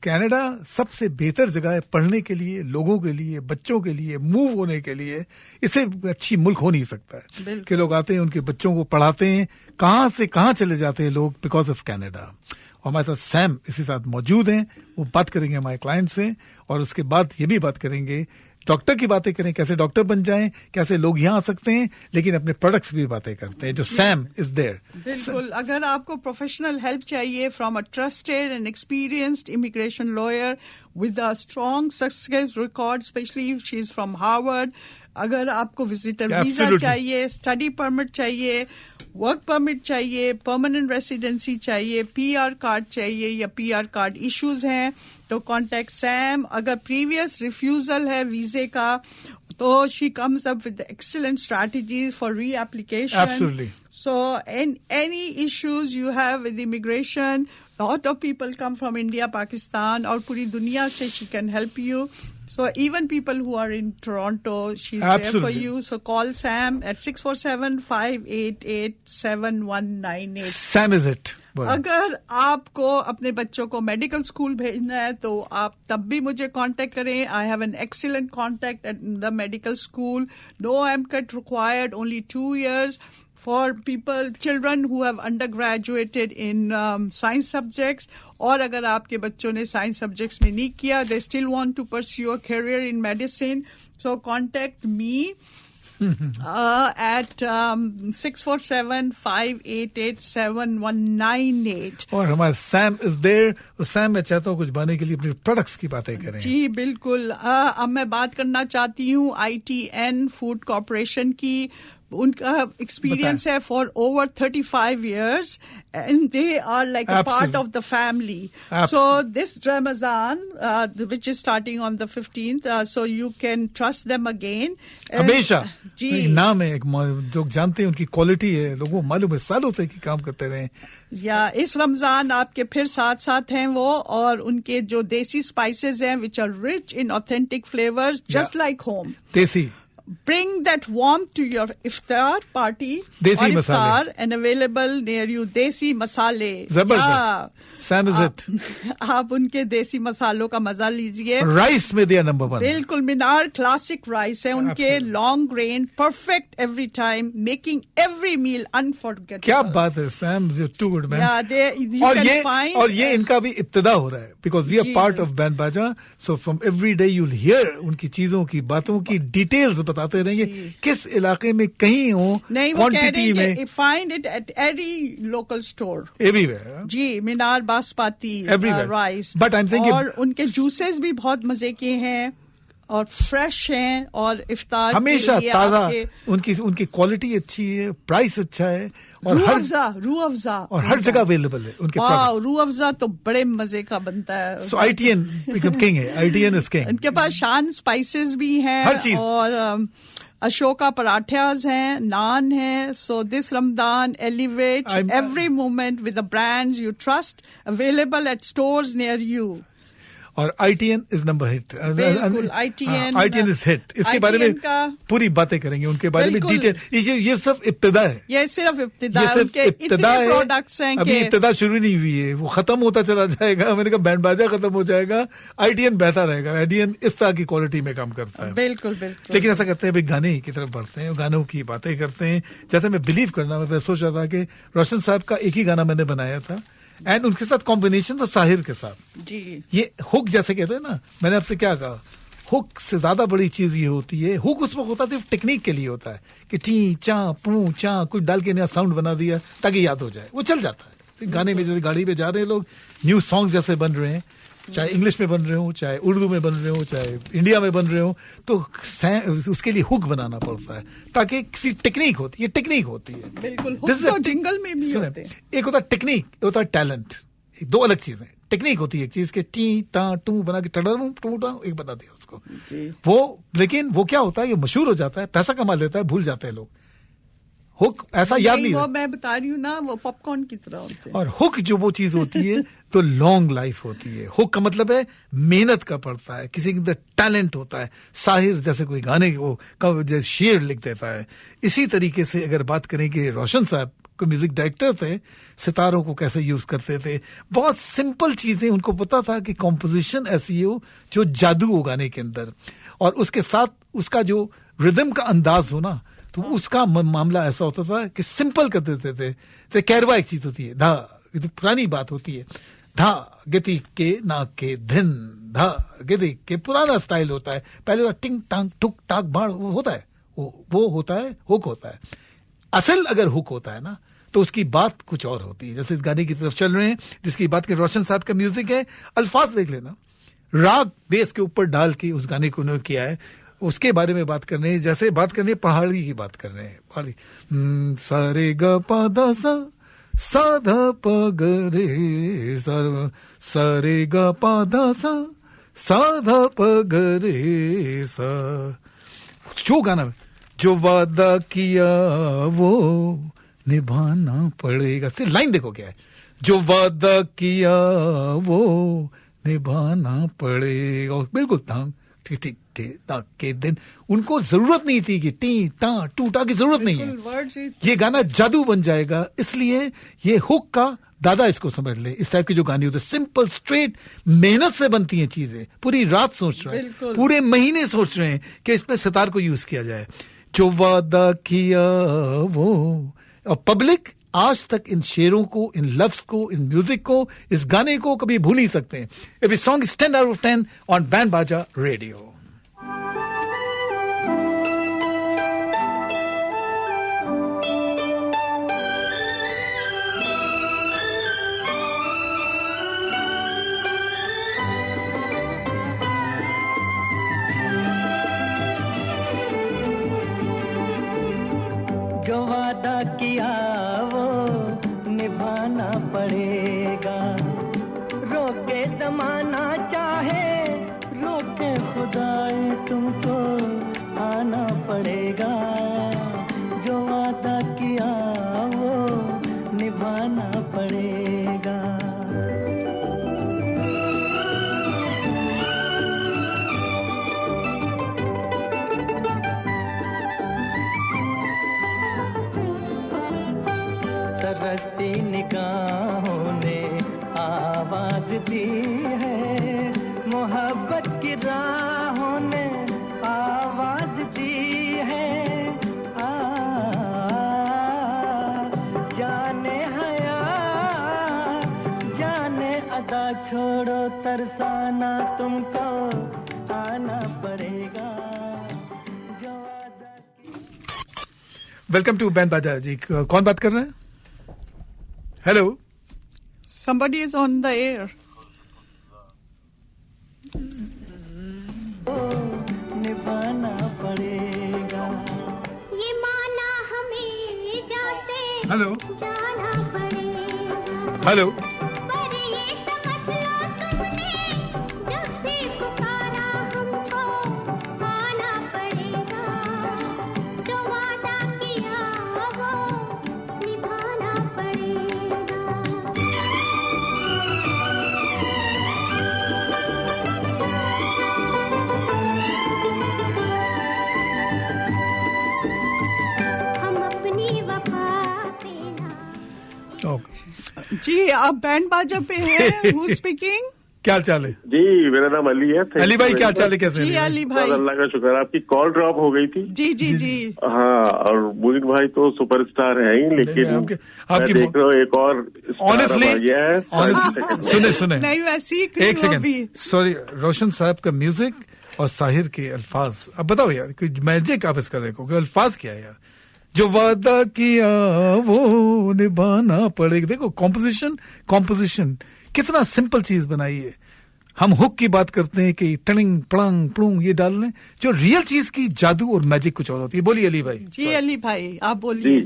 कनाडा सबसे बेहतर जगह है पढ़ने के लिए, लोगों के लिए, बच्चों के लिए, मूव होने के लिए। इससे अच्छी मुल्क हो नहीं सकता है कि लोग आते हैं, उनके बच्चों को पढ़ाते हैं, कहाँ से कहाँ चले जाते हैं लोग बिकॉज ऑफ कनाडा। और हमारे साथ सैम इसी साथ मौजूद हैं, वो बात करेंगे हमारे क्लाइंट से और उसके बाद ये भी बात करेंगे, डॉक्टर की बातें करें, कैसे डॉक्टर बन जाएं, कैसे लोग यहाँ आ सकते हैं, लेकिन अपने प्रोडक्ट्स भी बातें करते हैं। जो सैम इज देयर। बिल्कुल, अगर आपको प्रोफेशनल हेल्प चाहिए from a trusted and experienced immigration lawyer with a strong success record, specially if she is from Harvard, अगर आपको विजिटर वीजा चाहिए, स्टडी परमिट चाहिए, वर्क परमिट चाहिए, परमानेंट रेसिडेंसी चाहिए, पीआर कार्ड चाहिए या पीआर कार्ड इश्यूज हैं, तो कांटेक्ट सैम। अगर प्रीवियस रिफ्यूजल है वीजे का, तो she comes up with excellent strategies for री application. Absolutely. So, any issues you have with immigration, lot of people come from India, Pakistan, और पूरी दुनिया से she can help you. So, even people who are in Toronto, she's there for you. So, call Sam at 647-588-7198. Sam is it. अगर आपको अपने बच्चों को medical school भेजना है तो आप तब भी मुझे कांटेक्ट करें। I have an excellent contact at the medical school. No MCAT required, only 2 years. for children who have undergraduated in science subjects, और अगर आपके बच्चों ने science subjects में नहीं किया, they still want to pursue a career in medicine, so contact me at 647-588-7198. और हमारा सैम इज देयर. सैम, मैं चाहता हूँ कुछ बनाने के लिए अपने प्रोडक्ट्स की बातें करें. जी बिल्कुल. अब मैं बात करना चाहती हूँ ITN फूड कॉर्पोरेशन की. उनका एक्सपीरियंस है for over 35 years and they are like a part of the family. So this Ramadan, which is starting on the 15th, so you can trust them again. हमेशा जी नाम है, जो जानते हैं उनकी क्वालिटी है, लोगों को मालूम है सालों से कि काम करते रहे. या इस रमजान आपके फिर साथ साथ हैं वो, और उनके जो देसी स्पाइसेस हैं which are rich in authentic flavors just like home. देसी. Bring that warmth to your iftar party Desi or iftar masale. and available near you. Desi masale. जबरदस्त. Sam is it. आप उनके देसी मसालों का मजा लीजिए. राइस में दिया नंबर 1. बिल्कुल. मीनार क्लासिक राइस है उनके, long grain, perfect every time, making every meal unforgettable. क्या बात है Sam, you too good man. और ये इनका भी इब्तिदा हो रहा है, because we are part of band Baja. So from every day you will hear उनकी चीजों की, बातों की डिटेल्स बताते रहेंगे, किस इलाके में कहीं हो, क्वांटिटी में. Find it at every local store, everywhere. जी. Minar basmati rice. But I am thinking, और उनके जूसेस भी बहुत मजे के हैं और फ्रेश हैं, और इफ्तार हमेशा ताजा. उनकी क्वालिटी अच्छी है, प्राइस अच्छा है, और रूह अफ़ज़ा और हर जगह अवेलेबल है उनके प्रोडक्ट. रूह अफ़ज़ा तो बड़े मजे का बनता है. सो ITN किंग है. ITN is king. उनके पास शान स्पाइसेस भी हैं, और अशोका पराठ्याज हैं, नान है. So this Ramzan elevate every moment with the brands you trust, available at stores near you. और ITN इज नंबर हिट. बिल्कुल. ITN is hit. इसके बारे में पूरी बातें करेंगे, उनके बारे में डिटेल. ये सब इब्तिदा है. ये सिर्फ इब्तिदा है. उनके इतने प्रोडक्ट्स हैं, अभी इब्तिदा शुरू नहीं हुई है, वो खत्म होता चला जाएगा. मैंने कहा बैंड बाजा खत्म हो जाएगा, ITN बहता रहेगा. ITN इस तरह की क्वालिटी में काम करता है. बिल्कुल बिल्कुल. लेकिन ऐसा करते हैं, भाई गाने की तरफ बढ़ते हैं, गानों की बातें करते हैं. जैसे मैं बिलीव करना, मैं सोच रहा था कि रोशन साहब का एक ही गाना मैंने बनाया था, एंड उनके साथ कॉम्बिनेशन था साहिर के साथ. जी. ये हुक जैसे कहते हैं ना, मैंने आपसे क्या कहा, हुक से ज्यादा बड़ी चीज ये होती है. हुक उसमें होता सिर्फ टेक्निक के लिए होता है कि टी चा पू चा कुछ डाल के नया साउंड बना दिया ताकि याद हो जाए, वो चल जाता है. गाने में जैसे गाड़ी पे जा रहे हैं लोग, न्यू सॉन्ग जैसे बन रहे हैं, चाहे इंग्लिश में बन रहे हो, चाहे उर्दू में बन रहे हो, चाहे इंडिया में बन रहे हो, तो उसके लिए हुक बनाना पड़ता है ताकि किसी टेक्निक होती है. टेक्निक होती है. बिल्कुल. हुक तो जिंगल में भी होते हैं. एक होता है टेक्निक, एक होता है टैलेंट. दो अलग चीजें. टेक्निक होती है एक चीज के टी ता टू बना के टडर टू टा एक बता दिया उसको वो. लेकिन वो क्या होता है, ये मशहूर हो जाता है, पैसा कमा लेता है, भूल जाते हैं लोग. हुक ऐसा याद नहीं. वो मैं बता रही हूँ ना, वो पॉपकॉर्न की तरह होते हैं. और हुक जो वो चीज होती है तो लॉन्ग लाइफ होती है. हुक का मतलब है मेहनत का पड़ता है, किसी के अंदर टैलेंट होता है. साहिर जैसे कोई गाने को जैसे शेर लिख देता है. इसी तरीके से अगर बात करें कि रोशन साहब को म्यूजिक डायरेक्टर थे, सितारों को कैसे यूज करते थे, बहुत सिंपल चीजें. उनको पता था कि कॉम्पोजिशन ऐसी हो जो जादू हो गाने के अंदर, और उसके साथ उसका जो रिदम का अंदाज हो ना, तो उसका मामला ऐसा होता था कि सिंपल कर देते थे. तो कैरवा एक चीज होती है, धा, ये तो पुरानी बात होती है. धा गति के ना के धिन, धा गति के पुराना स्टाइल होता है. पहले टिंग टांग टुक टाक बाढ़ वो होता है, वो होता है हुक होता है. असल अगर हुक होता है ना, तो उसकी बात कुछ और होती है. जैसे इस गाने की तरफ चल रहे हैं जिसकी बात करें, रोशन साहब का म्यूजिक है. अल्फाज देख लेना, राग बेस के ऊपर डाल के उस गाने को उन्होंने किया है. उसके बारे में बात करने हैं, जैसे बात करनी है पहाड़ी की बात कर रहे हैं. पहाड़ी सारे ग पा दा सा सा धा प ग रे सारे ग पा दा सा सा धा प ग रे सा. जो गाना जो वादा किया वो निभाना पड़ेगा. सिर्फ लाइन देखो क्या है, जो वादा किया वो निभाना पड़ेगा. बिल्कुल ठीक के दिन उनको जरूरत नहीं थी कि टी टा टूटा की जरूरत नहीं है. ये गाना जादू बन जाएगा. इसलिए ये हुक का दादा इसको समझ ले. इस टाइप के जो गाने होते हैं सिंपल स्ट्रेट, मेहनत से बनती हैं चीजें. पूरी रात सोच रहे हैं, पूरे महीने सोच रहे हैं कि इसमें सितार को यूज किया जाए. जो वादा किया वो और पब्लिक आज तक इन शेरों को, इन लफ्ज को, इन म्यूजिक को, इस गाने को कभी भूल नहीं सकते. Every song is 10 out of 10 on band बाजा रेडियो. जो वादा किया वो निभाना पड़ेगा, रोके जमाना चाहे रोके खुदाई तुमको आना पड़ेगा. जो वादा किया वो निभाना पड़ेगा. तरसती निगाहों ने आवाज दी है, मोहब्बत की राहों ने आवाज दी है. जाने हया जाने अदा छोड़ो तरसाना तुमको आना पड़ेगा. वेलकम टू बैंड बाजा जी. कौन बात कर रहे हैं? Hello. Somebody is on the air. निभाना पड़ेगा. ये माना हमें जाते हेलो. जाना पड़ेगा. हेलो. पर ये समझ लो तुमने जब भी पुकारा हमको आना पड़ेगा. जो वादा किया वो निभाना पड़ेगा. हम अपनी वफा पे ना. जी आप बैंड बाजा पे हैं. Who speaking? क्या चाल है? जी मेरा नाम अली है. अली भाई क्या चाल है? कैसे? जी अली भाई. अल्लाह का शुक्र. आपकी कॉल ड्रॉप हो गई थी. जी जी जी. हाँ, और मोइन भाई तो सुपरस्टार है ही, लेकिन मैं देख रहा हूँ एक और ऑनेस्टली आ गया है. सुने नहीं मैं सीख रही एक हूँ अभी. सेकंड. सॉरी, रोशन साहब का म्यूजिक और साहिर के अल्फाज. अब बताओ यार, कुछ मैजिक आप इसका देखो. अल्फाज क्या है यार? जो वादा किया वो निभाना पड़ेगा. देखो कॉम्पोजिशन कितना सिंपल चीज बनाई है. हम हुक की बात करते हैं कि टलिंग प्लंग प्लूंग ये डाल लें. जो रियल चीज की जादू और मैजिक कुछ और होती है. बोलिए अली भाई. जी अली भाई आप जी बोलिए.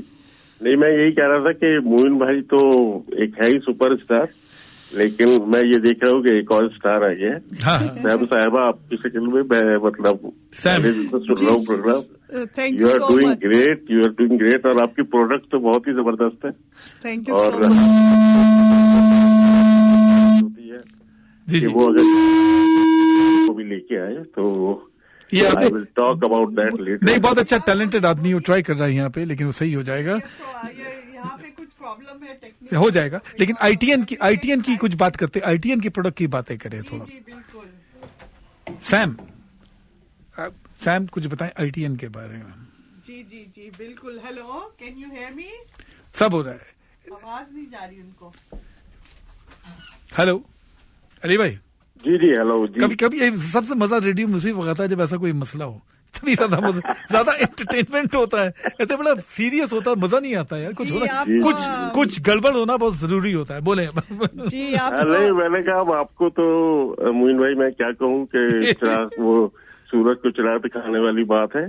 नहीं, मैं यही कह रहा था कि मोइन भाई तो एक है ही सुपरस्टार, लेकिन मैं ये देख रहा हूँ कि एक और स्टार आ गया है. सैम साहिबा आपकी शक्ल में. मैं मतलब सैम सुन रहा हूँ program. Thank you you are so doing much. Great, you are doing great. और आपकी प्रोडक्ट तो बहुत ही जबरदस्त है. थैंक यू और सो मच. होती है जी कि जी. वो अगर को भी लेके आए तो ये I will talk about that later. नहीं, बहुत अच्छा टैलेंटेड आदमी वो ट्राई कर रहा है यहाँ पे, लेकिन वो सही हो जाएगा. यहाँ पे कुछ प्रॉब्लम है टेक्निकल. हो जाएगा. लेकिन आईटीएन की कुछ बात करते. आईटीएन की प्रोडक्ट की बातें करें थोड़ा. जी बिल्कुल. सैम कुछ बताएं आईटीएन के बारे में. जी जी जी बिल्कुल. Hello, can you hear me? सब हो रहा है. आवाज नहीं जा रही उनको. हेलो अली भाई. जी जी हेलो जी. कभी कभी सबसे मजा रेडियो में उसी वक्त आता है जब ऐसा कोई मसला हो. तभी ज्यादा एंटरटेनमेंट होता है. ऐसे बड़ा सीरियस होता है, मजा नहीं आता यार. कुछ होना, कुछ गड़बड़ होना बहुत जरूरी होता है. बोले जी आप. नहीं, मैंने कहा आपको तो मोइन भाई मैं क्या कहूँ कि वो सूरज को चिराग दिखाने वाली बात है,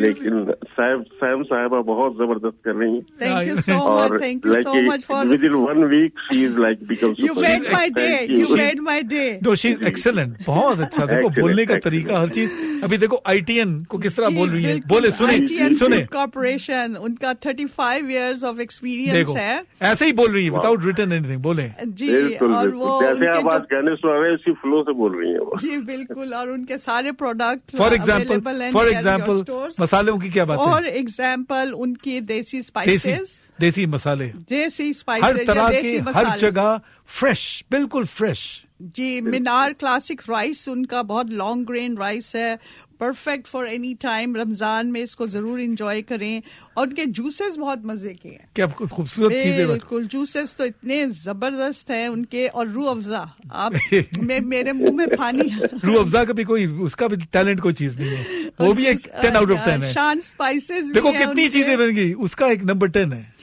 लेकिन सैम साहिबा बहुत जबरदस्त कर रही है. Thank you so much. Thank you so much for. Within 1 week she is like become. You made my day. You made my day. No, she is excellent. बहुत अच्छा. देखो बोलने का तरीका, हर चीज. अभी देखो आईटीएन को किस तरह बोल रही है. बोले सुने कॉर्पोरेशन उनका 35 years ऑफ एक्सपीरियंस है. ऐसे ही बोल रही है विदाउट रिटन एनीथिंग. बोले जी. और वो जैसे आप आज गाने सुना रहे हैं उसी फ्लो से बोल रही है. जी बिल्कुल. और उनके सारे प्रोडक्ट फॉर एग्जाम्पल मसालों की क्या बात है? फॉर एग्जाम्पल उनकी देसी स्पाइसेस, देसी मसाले, देसी स्पाइसेस, हर तरह के, हर जगह फ्रेश, बिल्कुल फ्रेश. जी. मीनार क्लासिक राइस उनका बहुत लॉन्ग ग्रेन राइस है. Perfect for any time. Ramzan में इसको जरूर एंजॉय करें. और उनके जूसेस बहुत मजे के हैं. क्या खूबसूरत चीजें. बिल्कुल, जूसेस तो इतने जबरदस्त हैं उनके. और रूह अफ़ज़ा, आप मेरे मुंह में पानी. रूह अफ़ज़ा का भी कोई, उसका भी टैलेंट कोई चीज नहीं है. वो भी एक 10 आउट ऑफ 10 है. शान स्पाइसेस देखो कितनी चीजें बन गई, उसका एक नंबर 10 है.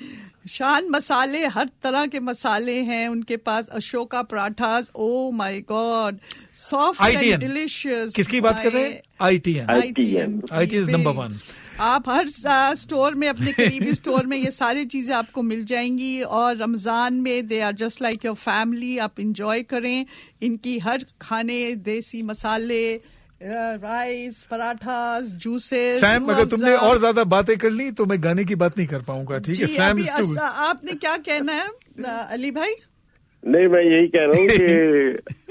शान मसाले, हर तरह के मसाले हैं उनके पास. Ashoka parathas, oh my God, soft and delicious. किसकी बात कर रहे हैं? ITN is number 1. आप हर स्टोर में, अपने करीबी स्टोर में ये सारी चीजें आपको मिल जाएंगी. और रमजान में they are just like your family. आप इंजॉय करें इनकी हर खाने, देसी मसाले, राइस, पराठास, जूसेस. सैम, अगर तुमने और ज्यादा बातें कर ली तो मैं गाने की बात नहीं कर पाऊंगा. ठीक है सैम, आपने क्या कहना है अली भाई? नहीं, मैं यही कह रहा हूँ कि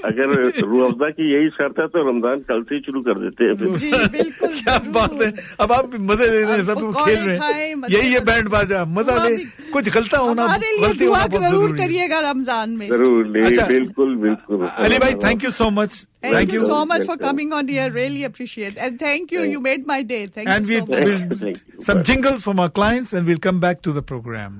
अगर रूह अफ़ज़ा की यही शर्त है तो रमजान कल से ही शुरू कर देते हैं. जी बिल्कुल. क्या बात है. अब आप मजे ले रहे हैं, सब लोग खेल रहे हैं. यही है बैंड बाजा, मजा ले. कुछ गलती होना जरूर करिएगा रमजान में. जरूर. बिल्कुल बिल्कुल. अली भाई, thank you so much. Thank you so much for coming on here. Really appreciate. And thank you. You made my day. Thank you so much. And some jingles from our clients and we'll come back to the program.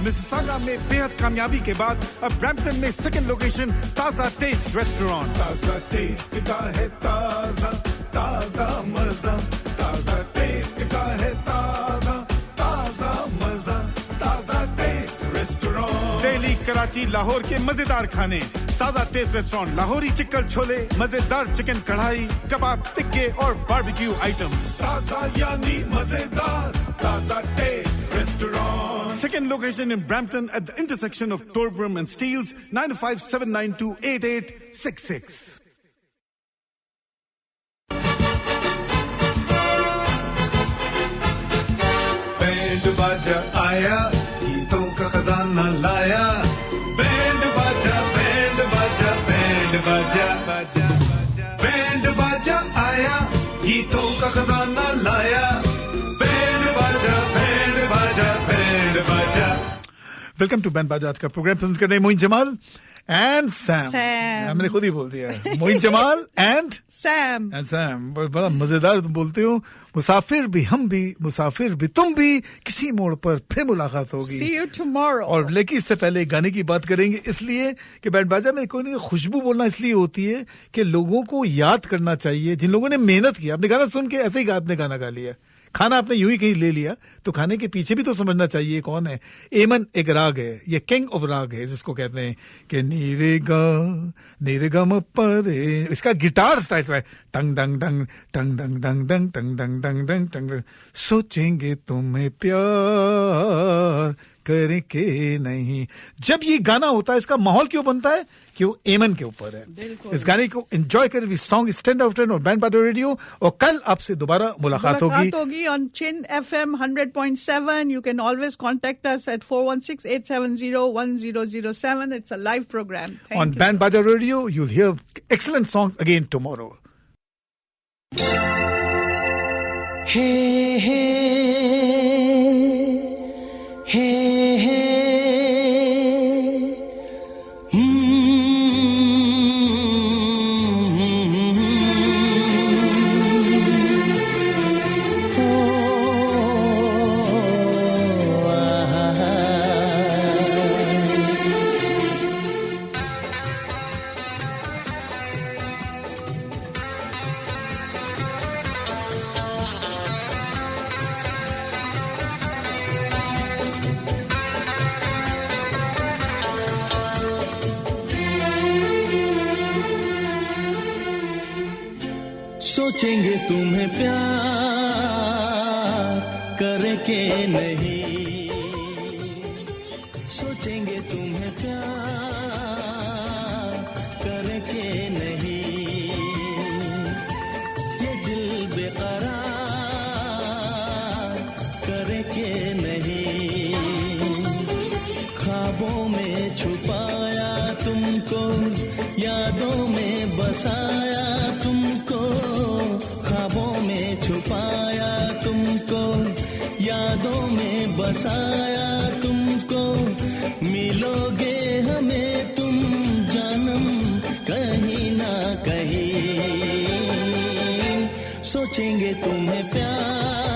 Mississauga में बेहद कामयाबी के बाद अब Brampton में second location ताजा taste restaurant. ताजा test का है ताजा ताजा मजा. ताजा टेस्ट का है ताजा ताजा मजा. Taza taste restaurant. दिल्ली, कराची, लाहौर के मजेदार खाने. Taza taste restaurant. Lahori chicken chole, मजेदार चिकन कढ़ाई, कबाब, टिक्के और बारबेक्यू आइटम्स. ताजा यानी मजेदार. Taza taste restaurant. Second location in Brampton at the intersection of Torbram and Steeles, 957928866. Band बाजा आया, गीतों का खजाना लाया. बैंड बाजा, बैंड बाजा, बैंड बाजा, बाजा. बैंड बाजा आया, गीतों का खजाना लाया. बैंड बाजा, बैंड बाजा, बैंड बाजा. वेलकम टू बैंड बाजा. आज का प्रोग्राम पसंद कर रहे हैं मोइन जमाल एंड सैम. मैंने खुद ही बोल दिया. Moin Jamal and Sam. बड़ा मजेदार तुम बोलते हो. मुसाफिर भी हम भी, मुसाफिर भी तुम भी, किसी मोड़ पर फिर मुलाकात होगी. See you tomorrow. और लेकिन इससे पहले गाने की बात करेंगे, इसलिए कि बैंड बाजा में कोई नहीं, खुशबू बोलना इसलिए होती है कि लोगों को याद करना चाहिए जिन लोगों ने मेहनत की. आपने गाना सुन के ऐसे ही आपने गाना गा लिया. खाना आपने यूं ही कहीं ले लिया, तो खाने के पीछे भी तो समझना चाहिए कौन है. एमन एक राग है, ये किंग ऑफ राग है जिसको कहते हैं कि नीरेगम पर. इसका गिटार स्टाइल है टंग डंग डंग टंग डंग डंग डंग टंग डंग डंग डंग टंग. सोचेंगे तुम्हें प्यार करके नहीं. जब ये गाना होता है, इसका माहौल क्यों बनता है कि वो एमन के ऊपर है. इस गाने को एंजॉय करें. सॉन्ग इज 10 आउट ऑफ 10 और बैंड बाजा रेडियो. और कल आपसे दोबारा मुलाकात होगी on Chin FM 100.7. You can always contact us at 416-870-1007. It's a live program. On Band Baja Radio, you'll hear excellent songs again tomorrow. Hey, hey, hey, hey. सोचेंगे तुम्हें प्यार करके नहीं. सोचेंगे तुम्हें प्यार करके नहीं. ये दिल बेकरार करके नहीं. ख्वाबों में छुपाया तुमको, यादों में बसाया तुमको. ख्वाबों में छुपाया तुमको, यादों में बसाया तुमको. मिलोगे हमें तुम जानम कहीं ना कहीं. सोचेंगे तुम्हें प्यार